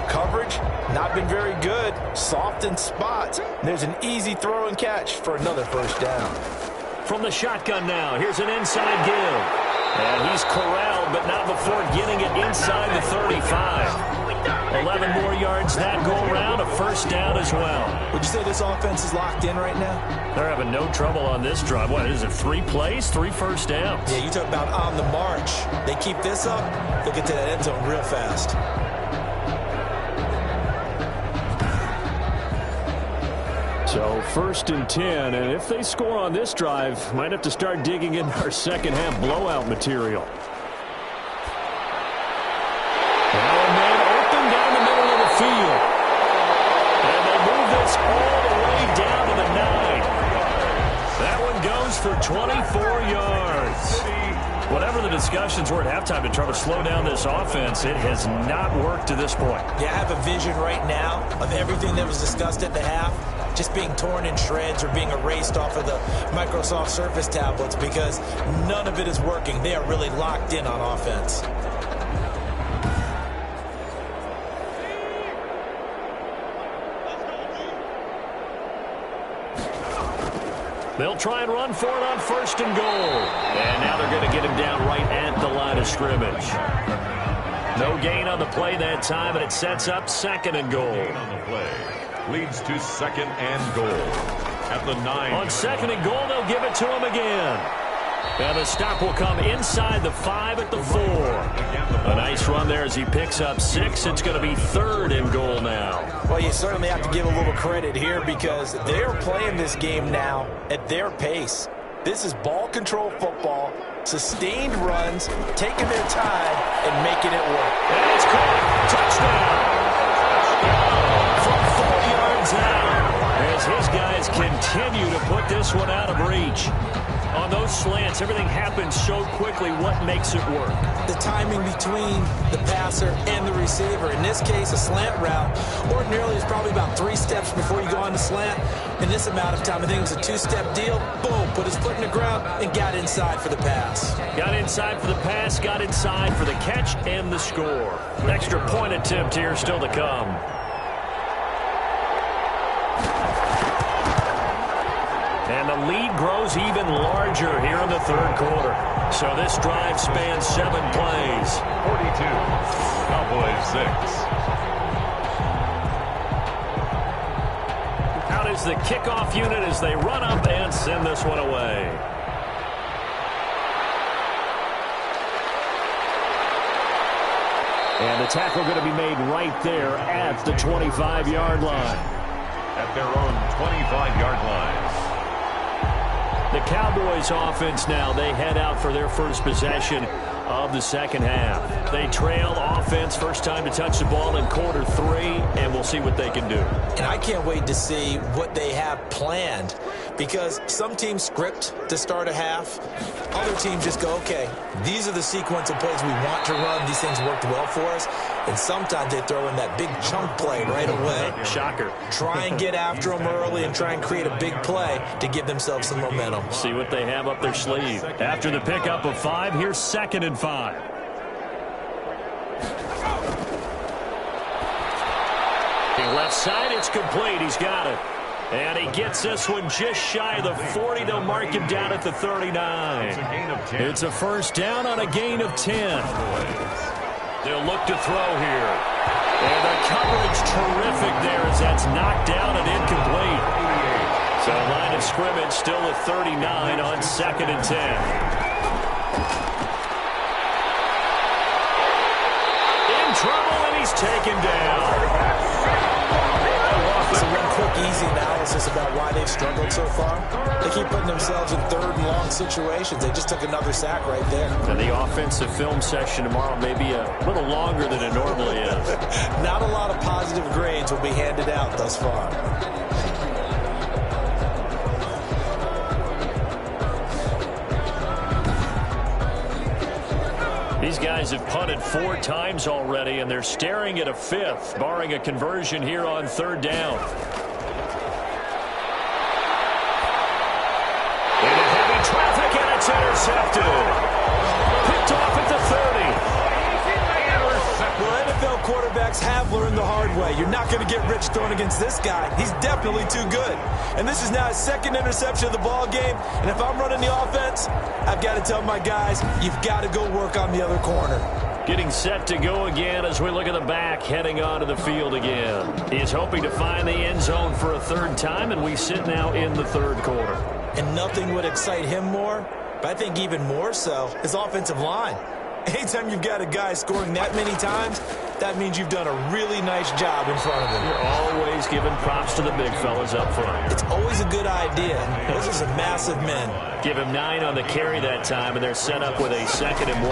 coverage, not been very good, soft in spots. There's an easy throw and catch for another 1st down. From the shotgun now, here's an inside give. And he's corralled, but not before getting it inside the 35. 11 more yards that go around, a 1st down as well. Would you say this offense is locked in right now? They're having no trouble on this drive. What is it, 3 plays, 3 first downs? Yeah, you talk about on the march. They keep this up, they'll get to that end zone real fast. So 1st and 10, and if they score on this drive, might have to start digging in our second half blowout material. Now a man open down the middle of the field. And they move this all the way down to the 9. That one goes for 24 yards. Whatever the discussions were at halftime to try to slow down this offense, it has not worked to this point. Yeah, I have a vision right now of everything that was discussed at the half just being torn in shreds or being erased off of the Microsoft Surface tablets because none of it is working. They are really locked in on offense. They'll try and run for it on 1st and goal. And now they're going to get him down right at the line of scrimmage. No gain on the play that time, and it sets up 2nd and goal. On the play leads to 2nd and goal at the 9. On 2nd and goal, they'll give it to him again. And the stop will come inside the 5 at the 4. A nice run there as he picks up 6. It's going to be 3rd and goal now. Well, you certainly have to give a little credit here because they're playing this game now at their pace. This is ball control football, sustained runs, taking their time, and making it work. And it's caught. Touchdown. From 4 yards out as his guys continue to put this one out of reach. On those slants, everything happens so quickly. What makes it work? The timing between the passer and the receiver. In this case, a slant route ordinarily is probably about 3 steps before you go on the slant. In this amount of time, I think it was a 2-step deal. Boom, put his foot in the ground and got inside for the pass. Got inside for the pass, got inside for the catch and the score. Extra point attempt here still to come. And the lead grows even larger here in the 3rd quarter. So this drive spans 7 plays. 42, Cowboys 6. Out is the kickoff unit as they run up and send this one away. And the tackle going to be made right there at the 25-yard line. At their own 25-yard line. The Cowboys offense now, they head out for their first possession of the second half. They trail offense, first time to touch the ball in quarter 3, and we'll see what they can do. And I can't wait to see what they have planned because some teams script to start a half. Other teams just go, okay, these are the sequence of plays we want to run. These things worked well for us. And sometimes they throw in that big chunk play right away. Shocker. Try and get after them early and try and create a big play to give themselves some momentum. See what they have up their sleeve. After the pickup of 5, here's 2nd and 5. Left side, it's complete. He's got it. And he gets this one just shy of the 40. They'll mark him down at the 39. It's a first down on a gain of 10. They'll look to throw here. And the coverage terrific there as that's knocked down and incomplete. So line of scrimmage still at 39 on 2nd and 10. In trouble, and he's taken down. So one quick, easy analysis about why they've struggled so far. They keep putting themselves in 3rd and long situations. They just took another sack right there. And the offensive film session tomorrow may be a little longer than it normally is. Not a lot of positive grades will be handed out thus far. These guys have punted 4 times already, and they're staring at a 5th, barring a conversion here on 3rd down. Into heavy traffic, and it's intercepted. Picked off at the 30. Well, NFL quarterbacks have learned the hard way. You're not going to get rich throwing against this guy. He's definitely too good. And this is now his 2nd interception of the ball game. And if I'm running the offense, I've got to tell my guys, you've got to go work on the other corner. Getting set to go again as we look at the back, heading onto the field again. He is hoping to find the end zone for a 3rd time, and we sit now in the 3rd quarter. And nothing would excite him more, but I think even more so, his offensive line. Anytime you've got a guy scoring that many times, that means you've done a really nice job in front of him. You're always giving props to the big fellas up front. It's always a good idea. Those are some massive men. Give him 9 on the carry that time, and they're set up with a 2nd and 1.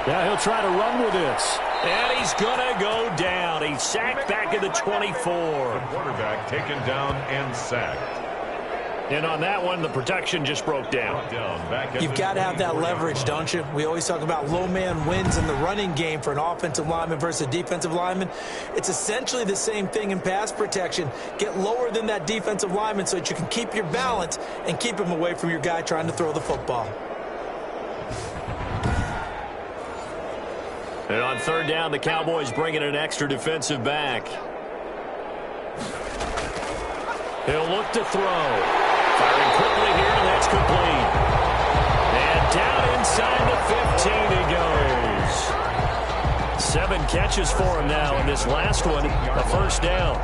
Yeah, he'll try to run with this. And he's going to go down. He's sacked back at the 24. The quarterback taken down and sacked. And on that one, the protection just broke down. You've got to have that leverage, don't you? We always talk about low man wins in the running game for an offensive lineman versus a defensive lineman. It's essentially the same thing in pass protection. Get lower than that defensive lineman so that you can keep your balance and keep him away from your guy trying to throw the football. And on 3rd down, the Cowboys bring in an extra defensive back. He'll look to throw. Firing quickly here, and that's complete. And down inside the 15 he goes. 7 catches for him now, and this last one, a first down.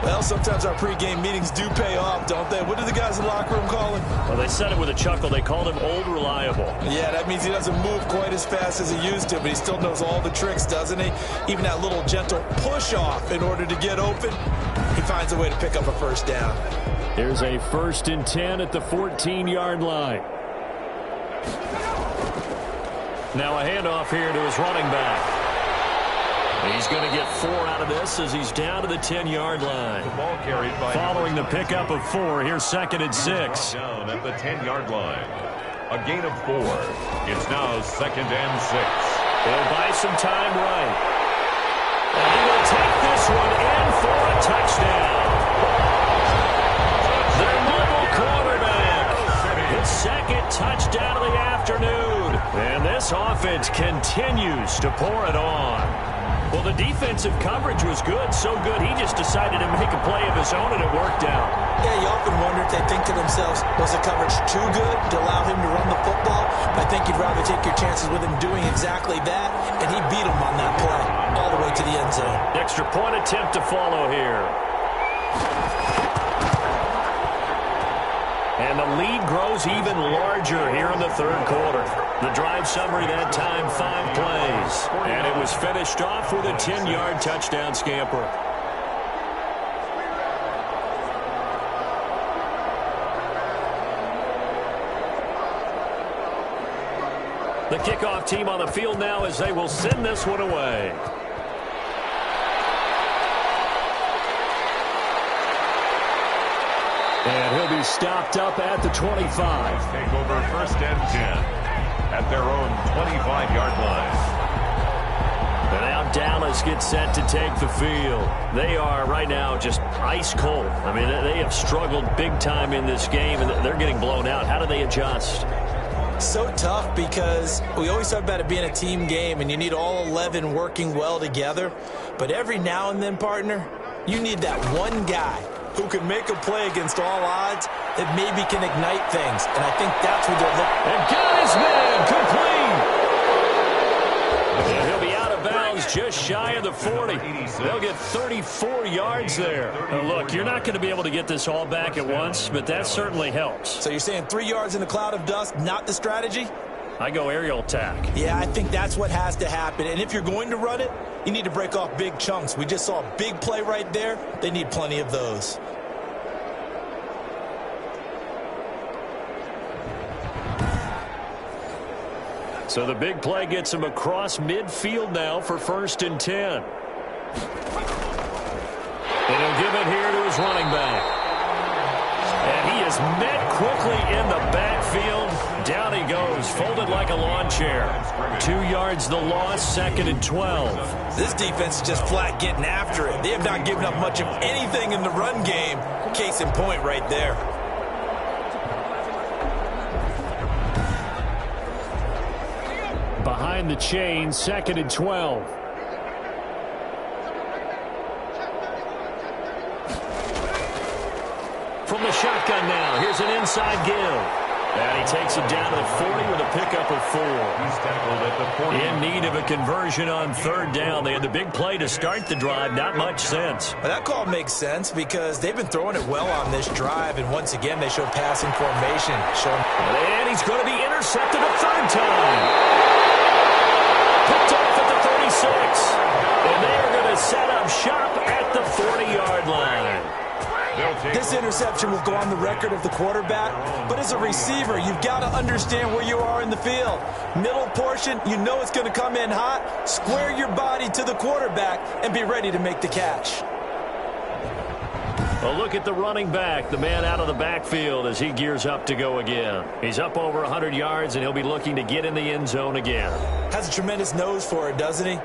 Well, sometimes our pregame meetings do pay off, don't they? What do the guys in the locker room call him? Well, they said it with a chuckle. They called him Old Reliable. Yeah, that means he doesn't move quite as fast as he used to, but he still knows all the tricks, doesn't he? Even that little gentle push-off in order to get open, he finds a way to pick up a first down. Here's a 1st and 10 at the 14-yard line. Now a handoff here to his running back. He's going to get 4 out of this as he's down to the 10-yard line. The ball carried by following the pickup of 4. Here's 2nd and 6. Down at the 10-yard line. A gain of 4. It's now 2nd and 6. He'll buy some time right. And he will take this one in for a touchdown. Their mobile quarterback. His 2nd touchdown of the afternoon. And this offense continues to pour it on. Well, the defensive coverage was good, so good he just decided to make a play of his own, and it worked out. Yeah, you often wonder if they think to themselves, was the coverage too good to allow him to run the football? I think you'd rather take your chances with him doing exactly that, and he beat him on that play all the way to the end zone. Extra point attempt to follow here. And the lead grows even larger here in the 3rd quarter. The drive summary that time, 5 plays. And it was finished off with a 10-yard touchdown scamper. The kickoff team on the field now as they will send this one away. And he'll be stopped up at the 25. Take over 1st and 10 at their own 25-yard line. They're now down Dallas gets set to take the field. They are right now just ice cold. I mean, they have struggled big time in this game, and they're getting blown out. How do they adjust? So tough because we always talk about it being a team game, and you need all 11 working well together. But every now and then, partner, you need that one guy who can make a play against all odds that maybe can ignite things. And I think that's what they're looking for. And got his man complete. And he'll be out of bounds just shy of the 40. They'll get 34 yards there. Now look, you're not going to be able to get this all back at once, but that certainly helps. So you're saying 3 yards in a cloud of dust, not the strategy? I go aerial attack. Yeah, I think that's what has to happen. And if you're going to run it, you need to break off big chunks. We just saw a big play right there. They need plenty of those. So the big play gets him across midfield now for 1st and 10. And he'll give it here to his running back. And he is met quickly in the backfield. Down he goes, folded like a lawn chair. 2 yards the loss, 2nd and 12. This defense is just flat getting after it. They have not given up much of anything in the run game. Case in point right there. Behind the chain, 2nd and 12. From the shotgun now, here's an inside give. And he takes it down to the 40 with a pickup of 4. He's tackled at the 40. In need of a conversion on 3rd down. They had the big play to start the drive. Not much sense. Well, that call makes sense because they've been throwing it well on this drive. And once again, they show passing formation. And he's going to be intercepted a 3rd time. Picked off at the 36. And they are going to set up shop at the 40-yard line. This interception will go on the record of the quarterback, but as a receiver, you've got to understand where you are in the field. Middle portion, you know it's going to come in hot. Square your body to the quarterback and be ready to make the catch. Well, look at the running back, the man out of the backfield as he gears up to go again. He's up over 100 yards, and he'll be looking to get in the end zone again. Has a tremendous nose for it, doesn't he?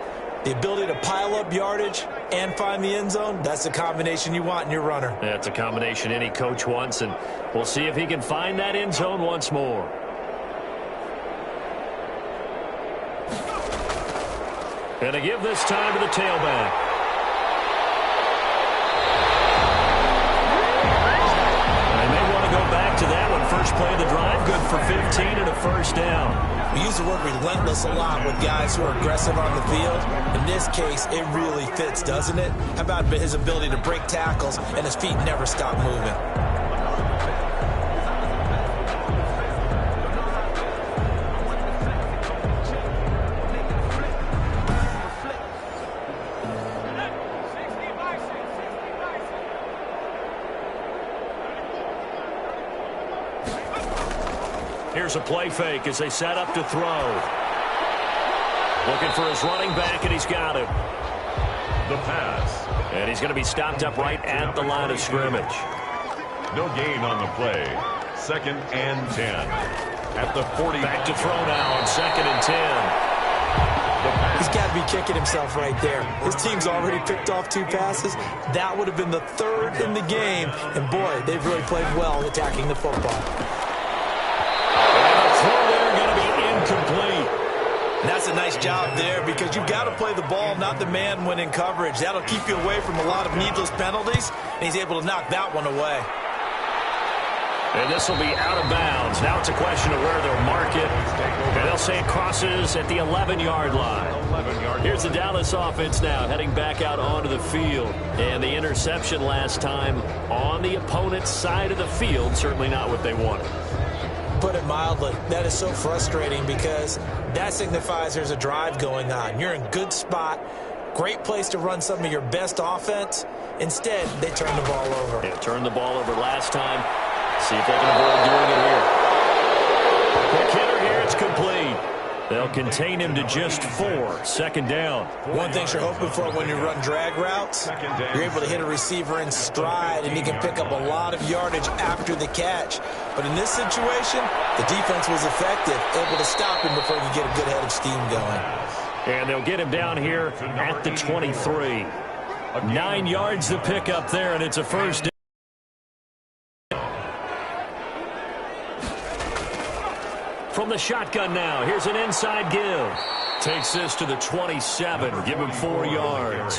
The ability to pile up yardage and find the end zone, that's the combination you want in your runner. That's a combination any coach wants, and we'll see if he can find that end zone once more. And to give this time to the tailback. They may want to go back to that one. First play of the drive, good for 15 and a 1st down. We use the word relentless a lot with guys who are aggressive on the field. In this case, it really fits, doesn't it? How about his ability to break tackles and his feet never stop moving? Here's a play fake as they set up to throw. Looking for his running back, and he's got him. The pass. And he's going to be stopped up right at the line of scrimmage. No gain on the play. 2nd and 10. At the 40. Back to throw now on 2nd and 10. He's got to be kicking himself right there. His team's already picked off 2 passes. That would have been the 3rd in the game. And, boy, they've really played well attacking the football. Complete. And that's a nice job there because you've got to play the ball, not the man when in coverage. That'll keep you away from a lot of needless penalties, and he's able to knock that one away. And this will be out of bounds. Now it's a question of where they'll mark it. And they'll say it crosses at the 11-yard line. Here's the Dallas offense now heading back out onto the field. And the interception last time on the opponent's side of the field, certainly not what they wanted. Put it mildly, that is so frustrating because that signifies there's a drive going on. You're in good spot, great place to run some of your best offense. Instead, they turn the ball over. Yeah, turned the ball over last time. See if they can avoid doing it here. Quick hitter here, it's complete. They'll contain him to just 4. 2nd down. One thing you're hoping for when you run drag routes, you're able to hit a receiver in stride, and he can pick up a lot of yardage after the catch. But in this situation, the defense was effective, able to stop him before you get a good head of steam going. And they'll get him down here at the 23. 9 yards to pick up there, and it's a first down. From the shotgun now, here's an inside give. Takes this to the 27, give him 4 yards.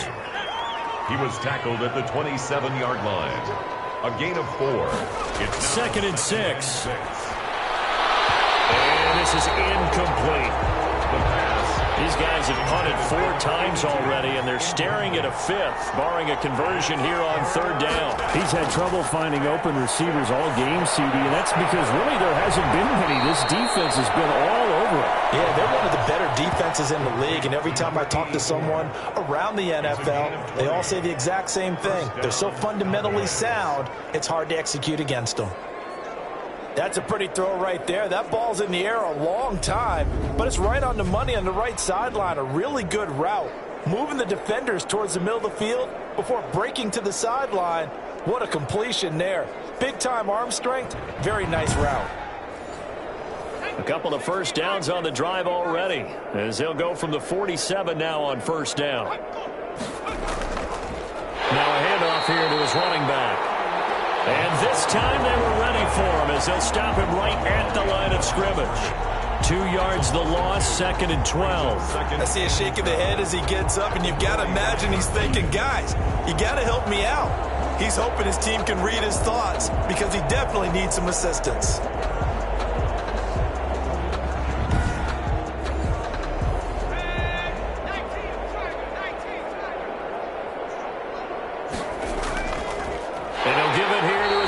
He was tackled at the 27-yard line. A gain of 4. It's 2nd and 6. And this is incomplete. The pass. These guys have punted 4 times already, and they're staring at a 5th, barring a conversion here on 3rd down. He's had trouble finding open receivers all game, CD, and that's because really there hasn't been many. This defense has been all over it. Yeah, they're one of the better defenses in the league, and every time I talk to someone around the NFL, they all say the exact same thing. They're so fundamentally sound, it's hard to execute against them. That's a pretty throw right there. That ball's in the air a long time, but it's right on the money on the right sideline. A really good route. Moving the defenders towards the middle of the field before breaking to the sideline. What a completion there. Big-time arm strength. Very nice route. A couple of first downs on the drive already, as they'll go from the 47 now on 1st down. Now a handoff here to his running back. And this time they were ready for him as they'll stop him right at the line of scrimmage. 2 yards the loss, 2nd and 12. I see a shake of the head as he gets up, and you've got to imagine he's thinking, guys, you got to help me out. He's hoping his team can read his thoughts because he definitely needs some assistance.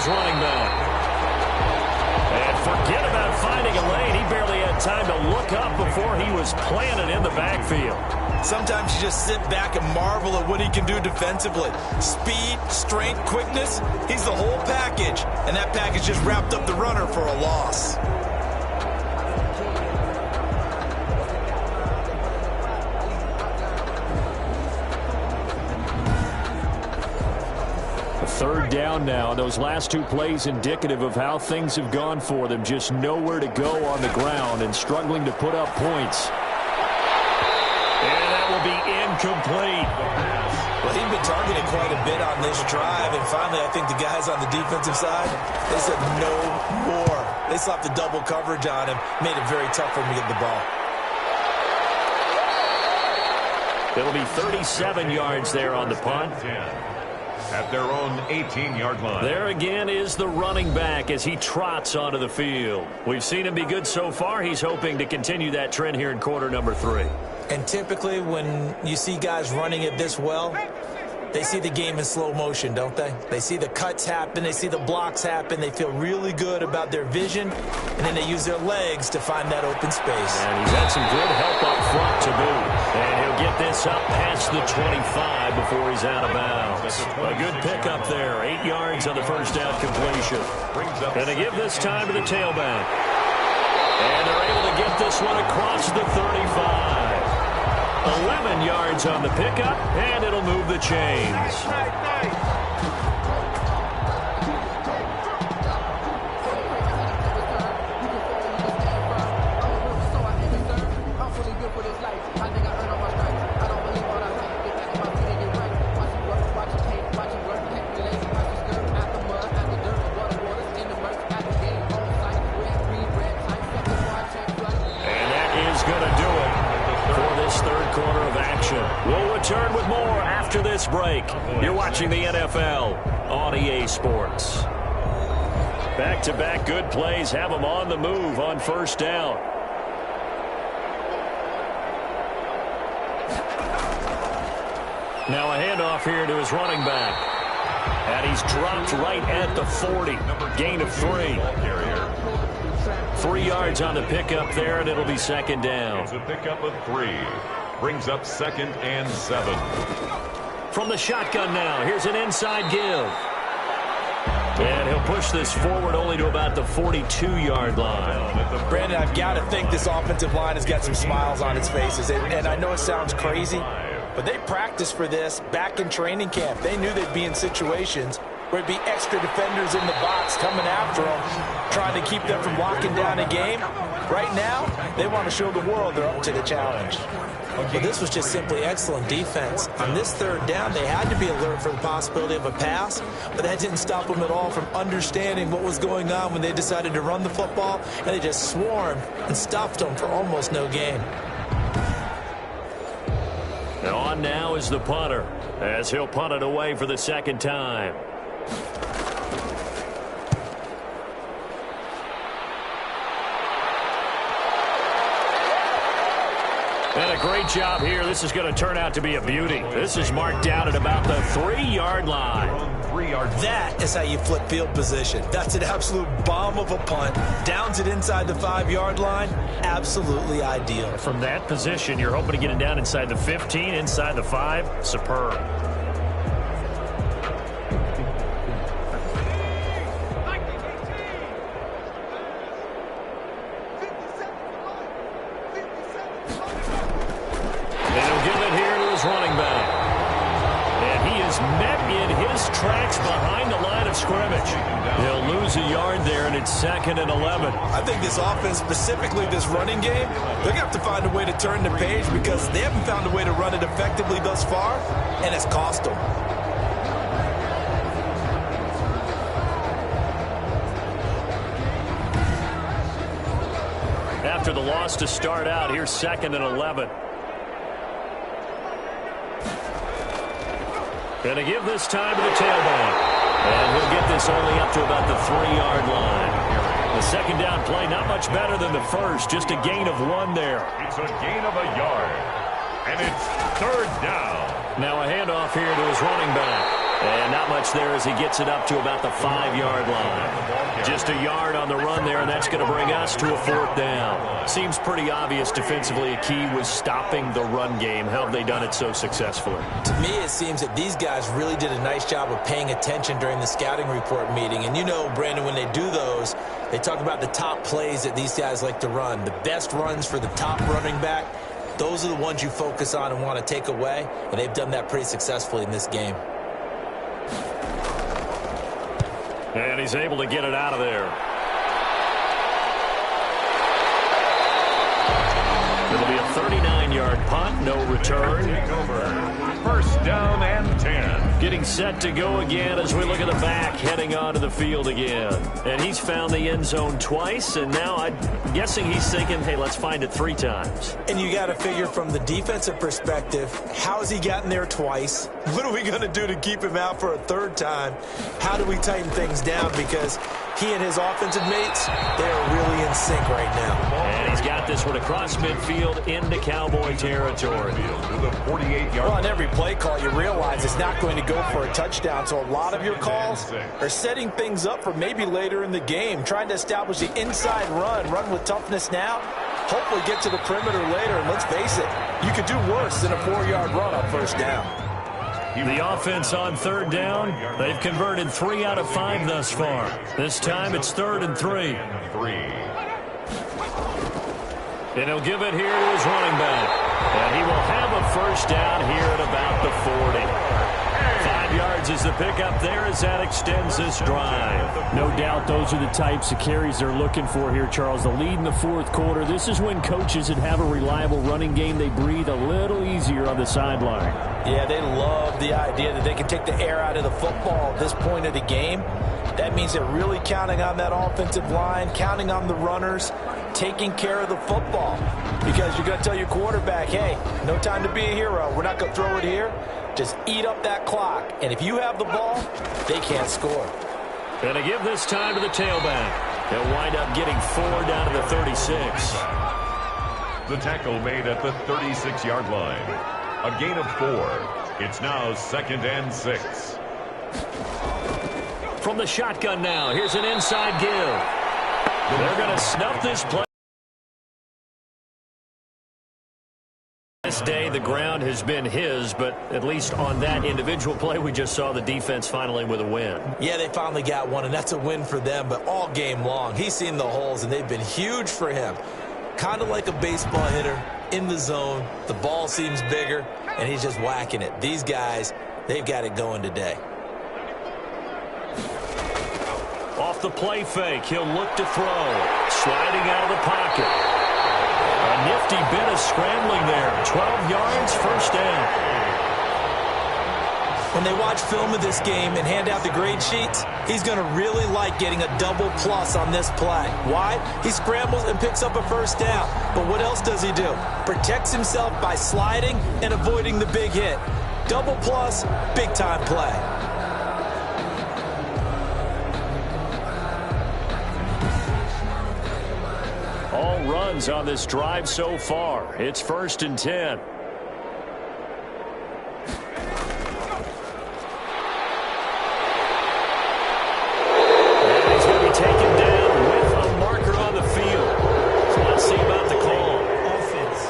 Running back. And forget about finding a lane. He barely had time to look up before he was planted in the backfield. Sometimes you just sit back and marvel at what he can do defensively. Speed, strength, quickness, he's the whole package. And that package just wrapped up the runner for a loss. Third down now. Those last 2 plays indicative of how things have gone for them. Just nowhere to go on the ground and struggling to put up points. And that will be incomplete. Well, he's been targeted quite a bit on this drive, and finally I think the guys on the defensive side, they said no more. They slapped the double coverage on him, made it very tough for him to get the ball. It'll be 37 yards there on the punt. At their own 18-yard line. There again is the running back as he trots onto the field. We've seen him be good so far. He's hoping to continue that trend here in quarter number 3. And typically when you see guys running it this well, they see the game in slow motion, don't they? They see the cuts happen. They see the blocks happen. They feel really good about their vision, and then they use their legs to find that open space. And he's had some good help up front to boot. And he'll get this up past the 25 before he's out of bounds. A good pickup there. 8 yards on the first down completion. And they give this time to the tailback. And they're able to get this one across the 35. 11 yards on the pickup, and it'll move the chains. We'll return with more after this break. You're watching the NFL on EA Sports. Back-to-back good plays have them on the move on first down. Now a handoff here to his running back. And he's dropped right at the 40. Gain of 3. 3 yards on the pickup there, and it'll be second down. It's a pickup of 3. Brings up 2nd and 7. From the shotgun now, here's an inside give. And he'll push this forward only to about the 42-yard line. Brandon, I've got to think this offensive line has got some smiles on its faces. And I know it sounds crazy, but they practiced for this back in training camp. They knew they'd be in situations where it'd be extra defenders in the box coming after them, trying to keep them from locking down a game. Right now, they want to show the world they're up to the challenge. But this was just simply excellent defense. On this third down, they had to be alert for the possibility of a pass, but that didn't stop them at all from understanding what was going on when they decided to run the football, and they just swarmed and stuffed them for almost no gain. Now on now is the punter, as he'll punt it away for the second time. And a great job here. This is going to turn out to be a beauty. This is marked down at about the 3-yard line. That is how you flip field position. That's an absolute bomb of a punt. Downs it inside the 5-yard line. Absolutely ideal. From that position, you're hoping to get it down inside the 15, inside the 5. Superb. Tracks behind the line of scrimmage. He'll lose a yard there, and it's 2nd and 11. I think this offense, specifically this running game, they're going to have to find a way to turn the page because they haven't found a way to run it effectively thus far, and it's cost them. After the loss to start out, here's 2nd and 11. Going to give this time to the tailback. And he'll get this only up to about the 3-yard line. The second down play, not much better than the first. Just a gain of 1 there. It's a gain of a yard. And it's 3rd down. Now a handoff here to his running back. And not much there as he gets it up to about the 5-yard line. Just a yard on the run there, and that's going to bring us to a 4th down. Seems pretty obvious defensively a key was stopping the run game. How have they done it so successfully? To me, it seems that these guys really did a nice job of paying attention during the scouting report meeting. And you know, Brandon, when they do those, they talk about the top plays that these guys like to run. The best runs for the top running back, those are the ones you focus on and want to take away. And they've done that pretty successfully in this game. And he's able to get it out of there. It'll be a 39-yard punt, no return. First down and 10. Getting set to go again as we look at the back, heading onto the field again. And he's found the end zone twice, and now I'm guessing he's thinking, hey, let's find it 3 times. And you got to figure from the defensive perspective, how has he gotten there twice? What are we going to do to keep him out for a 3rd time? How do we tighten things down? Because he and his offensive mates, they are really in sync right now. And he's got this one across midfield into Cowboy territory. To the 48-yard Well, on every play call, you realize it's not going to go for a touchdown. So a lot of your calls are setting things up for maybe later in the game, trying to establish the inside run with toughness now, hopefully get to the perimeter later. And let's face it, you could do worse than a 4-yard run on 1st down. The offense on 3rd down, they've converted 3 out of 5 thus far. This time it's 3rd and 3. And he'll give it here to his running back. And he will have a 1st down here at about the 40. 5 yards is the pickup there as that extends this drive. No doubt those are the types of carries they're looking for here, Charles. The lead in the 4th quarter. This is when coaches that have a reliable running game, they breathe a little easier on the sideline. Yeah, they love the idea that they can take the air out of the football at this point of the game. That means they're really counting on that offensive line, counting on the runners, taking care of the football. Because you're going to tell your quarterback, hey, no time to be a hero. We're not going to throw it here. Just eat up that clock. And if you have the ball, they can't score. Going to give this time to the tailback. They'll wind up getting 4 down to the 36. The tackle made at the 36-yard line. A gain of 4. It's now 2nd and 6. From the shotgun now, here's an inside give. They're going to snuff this play. This day, the ground has been his, but at least on that individual play, we just saw the defense finally with a win. Yeah, they finally got one, and that's a win for them, but all game long, he's seen the holes, and they've been huge for him. Kind of like a baseball hitter in the zone. The ball seems bigger, and he's just whacking it. These guys, they've got it going today. Off the play fake, he'll look to throw. Sliding out of the pocket. A nifty bit of scrambling there. 12 yards, first down. When they watch film of this game and hand out the grade sheets, he's going to really like getting a double plus on this play. Why? He scrambles and picks up a first down. But what else does he do? Protects himself by sliding and avoiding the big hit. Double plus, big time play. All runs on this drive so far. It's 1st and 10. Taken down with a marker on the field. So let's see about the call. Offense.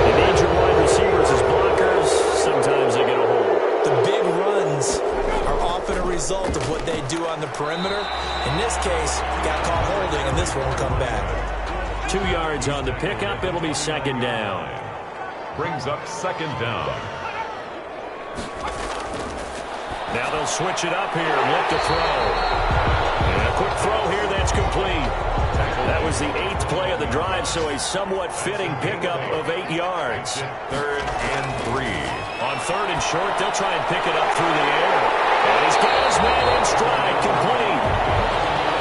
You need your wide receivers as blockers. Sometimes they get a hold. The big runs are often a result of what they do on the perimeter. In this case, got caught holding, and this one will come back. 2 yards on the pickup. It'll be 2nd down. Brings up 2nd down. Now they'll switch it up here. Look to throw. And a quick throw here. That's complete. That was the 8th play of the drive, so a somewhat fitting pickup of 8 yards. 3rd and 3. On 3rd and short, they'll try and pick it up through the air. And he's got his man in stride, complete.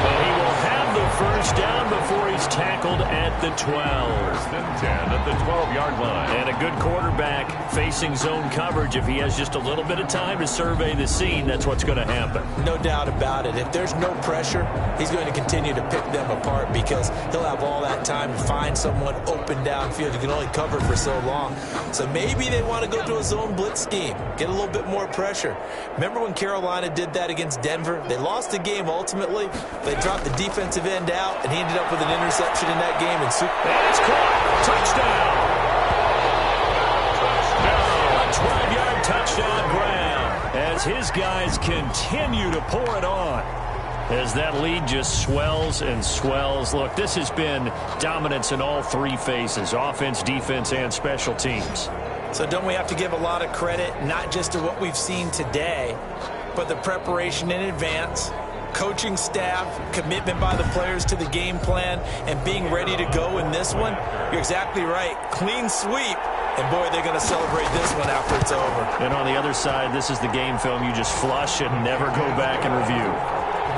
But he will have the first down before he's tackled at the 12. 1st and 10 at the 12-yard line. And a good quarterback facing zone coverage. If he has just a little bit of time to survey the scene, that's what's going to happen. No doubt about it. If there's no pressure, he's going to continue to pick them apart because he'll have all that time to find someone open downfield. You can only cover for so long. So maybe they want to go to a zone blitz scheme, get a little bit more pressure. Remember when Carolina did that against Denver? They lost the game ultimately. They dropped the defensive end out, and he ended up with an interception in that game. And it's caught. Touchdown. A 12-yard touchdown Brown. As his guys continue to pour it on. As that lead just swells and swells. Look, this has been dominance in all 3 phases. Offense, defense, and special teams. So don't we have to give a lot of credit, not just to what we've seen today, but the preparation in advance, coaching staff, commitment by the players to the game plan, and being ready to go in this one? You're exactly right. Clean sweep. And, boy, they're going to celebrate this one after it's over. And on the other side, this is the game film you just flush and never go back and review.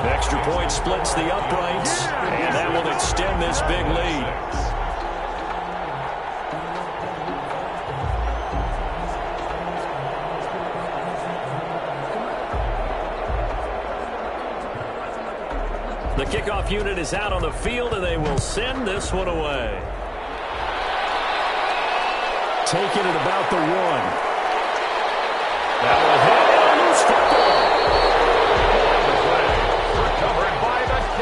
The extra point splits the uprights, and that will extend this big lead. The kickoff unit is out on the field, and they will send this one away. Taking it about the 1. That will hit loose football.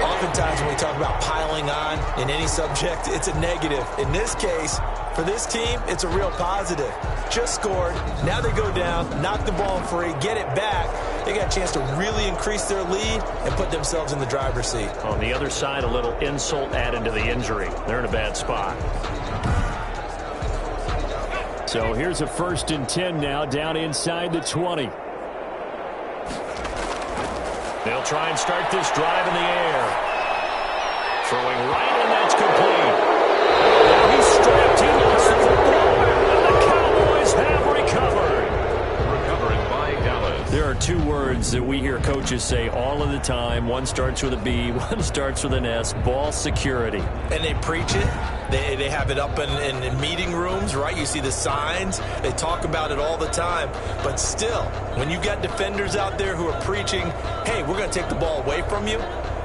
Oftentimes when we talk about piling on in any subject, it's a negative. In this case, for this team, it's a real positive. Just scored. Now they go down, knock the ball free, get it back. They got a chance to really increase their lead and put themselves in the driver's seat. On the other side, a little insult added to the injury. They're in a bad spot. So here's a 1st and 10 now, down inside the 20. They'll try and start this drive in the air. Throwing right, and that's complete. Now he's strapped. He lost the football, and the Cowboys have recovered. Recovered by Dallas. There are 2 words that we hear coaches say all of the time. One starts with a B, one starts with an S. Ball security. And they preach it. They have it up in meeting rooms, right? You see the signs. They talk about it all the time. But still, when you got defenders out there who are preaching, hey, we're going to take the ball away from you,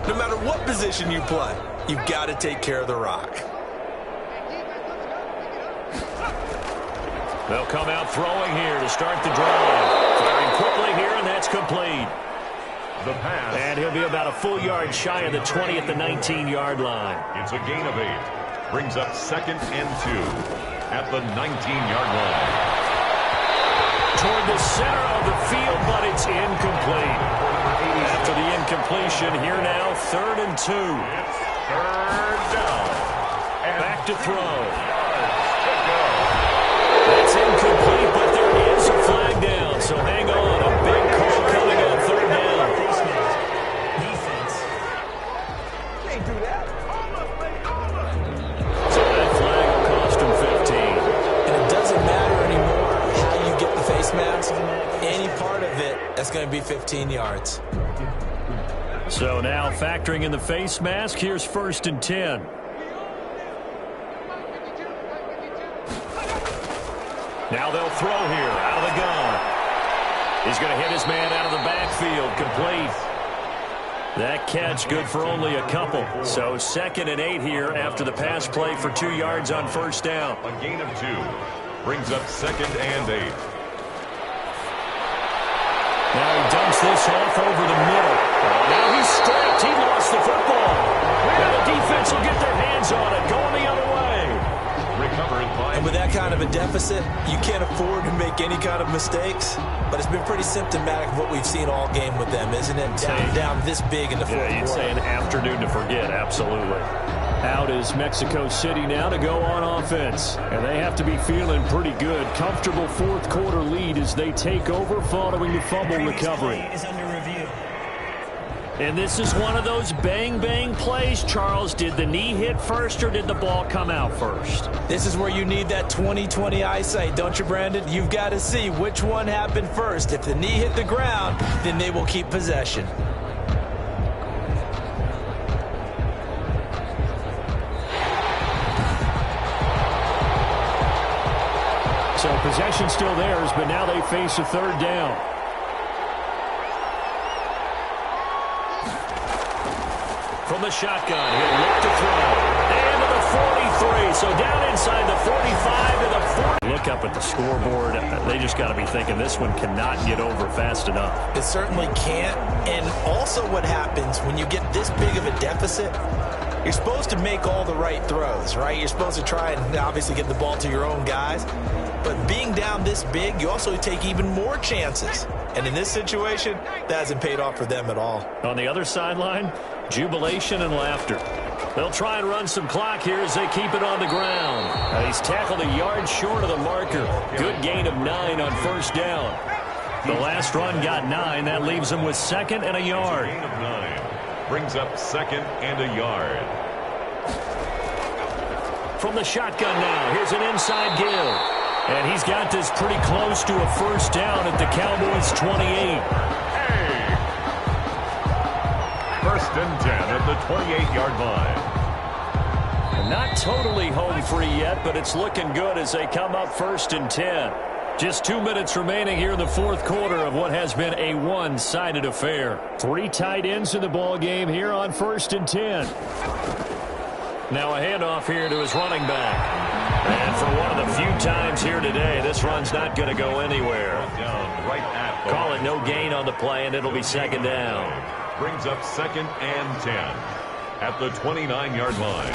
no matter what position you play, you've got to take care of the rock. They'll come out throwing here to start the drive. Firing quickly here, and that's complete. The pass. And he'll be about a full yard shy of the 20 at the 19-yard line. It's a gain of 8. Brings up 2nd and 2 at the 19-yard line. Toward the center of the field, but it's incomplete. After the incompletion, here now, 3rd and 2. It's 3rd down. And back to throw. To go. That's incomplete, but there is a flag down. So hang on, a big call coming on 3rd down. going to be 15 yards. So now factoring in the face mask, here's 1st and 10. Now they'll throw here out of the gun. He's going to hit his man out of the backfield, complete. That catch good for only a couple. So 2nd and 8 here after the pass play for 2 yards on 1st down. A gain of 2 brings up 2nd and 8. Now he dumps this off over the middle. Now he's striped. He lost the football. Now the defense will get their hands on it. Going the other way. Recovered by... And with that kind of a deficit, you can't afford to make any kind of mistakes. But it's been pretty symptomatic of what we've seen all game with them, isn't it? Down this big in the fourth quarter. Yeah, you'd say an afternoon to forget. Absolutely. Out is Mexico City now to go on offense. And they have to be feeling pretty good. Comfortable fourth quarter lead as they take over following the fumble recovery. Is under review. And this is one of those bang-bang plays, Charles. Did the knee hit first or did the ball come out first? This is where you need that 20/20 eyesight, don't you, Brandon? You've got to see which one happened first. If the knee hit the ground, then they will keep possession. So possession still theirs, but now they face a 3rd down. From the shotgun, he'll look to throw. And to the 43, so down inside the 45 to the 40. Look up at the scoreboard. They just got to be thinking this one cannot get over fast enough. It certainly can't. And also what happens when you get this big of a deficit, you're supposed to make all the right throws, right? You're supposed to try and obviously get the ball to your own guys. But being down this big, you also take even more chances. And in this situation, that hasn't paid off for them at all. On the other sideline, jubilation and laughter. They'll try and run some clock here as they keep it on the ground. He's tackled a yard short of the marker. Good gain of 9 on 1st down. The last run got 9. That leaves him with 2nd and a yard. Gain of 9 brings up 2nd and a yard. From the shotgun now, here's an inside give. And he's got this pretty close to a 1st down at the Cowboys' 28. 1st and 10 at the 28-yard line. Not totally home free yet, but it's looking good as they come up 1st and 10. Just 2 minutes remaining here in the fourth quarter of what has been a one-sided affair. 3 tight ends in the ball game here on 1st and 10. Now a handoff here to his running back. And for one of the few times here today, this run's not going to go anywhere. Down right at the Call it no gain on the play, and it'll be 2nd down. Brings up 2nd and 10 at the 29-yard line.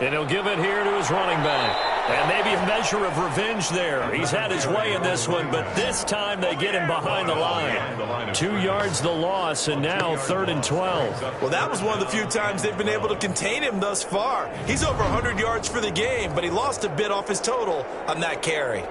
And he'll give it here to his running back. And maybe a measure of revenge there. He's had his way in this one, but this time they get him behind the line. 2 yards the loss, and now 3rd and 12. Well, that was one of the few times they've been able to contain him thus far. He's over 100 yards for the game, but he lost a bit off his total on that carry.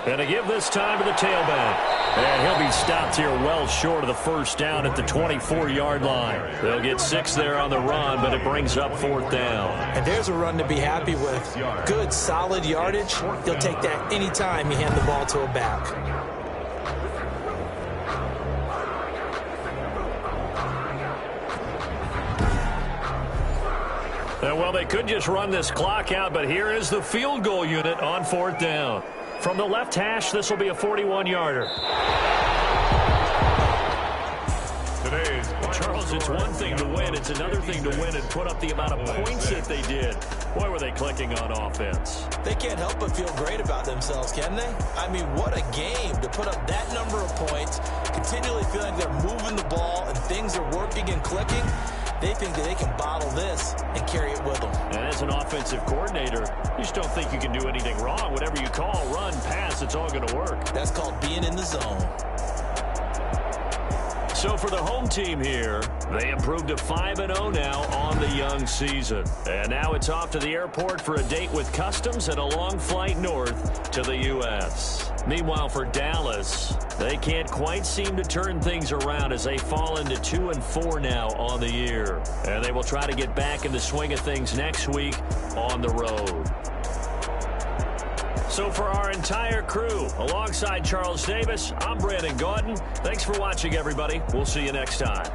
And to give this time to the tailback. And he'll be stopped here well short of the 1st down at the 24-yard line. They'll get 6 there on the run, but it brings up 4th down. And there's a run to be happy with. Good, solid yardage. He'll take that any time you hand the ball to a back. Well, they could just run this clock out, but here is the field goal unit on 4th down. From the left hash, this will be a 41-yarder. Today's Charles, it's one thing to win. It's another thing to win and put up the amount of points that they did. Boy, were they clicking on offense. They can't help but feel great about themselves, can they? I mean, what a game to put up that number of points, continually feeling like they're moving the ball and things are working and clicking. They think that they can bottle this and carry it with them. And as an offensive coordinator, you just don't think you can do anything wrong. Whatever you call, run, pass, it's all going to work. That's called being in the zone. So for the home team here, they improved to 5-0 now on the young season. And now it's off to the airport for a date with Customs and a long flight north to the U.S. Meanwhile, for Dallas, they can't quite seem to turn things around as they fall into 2-4 now on the year. And they will try to get back in the swing of things next week on the road. So for our entire crew, alongside Charles Davis, I'm Brandon Gaudin. Thanks for watching, everybody. We'll see you next time.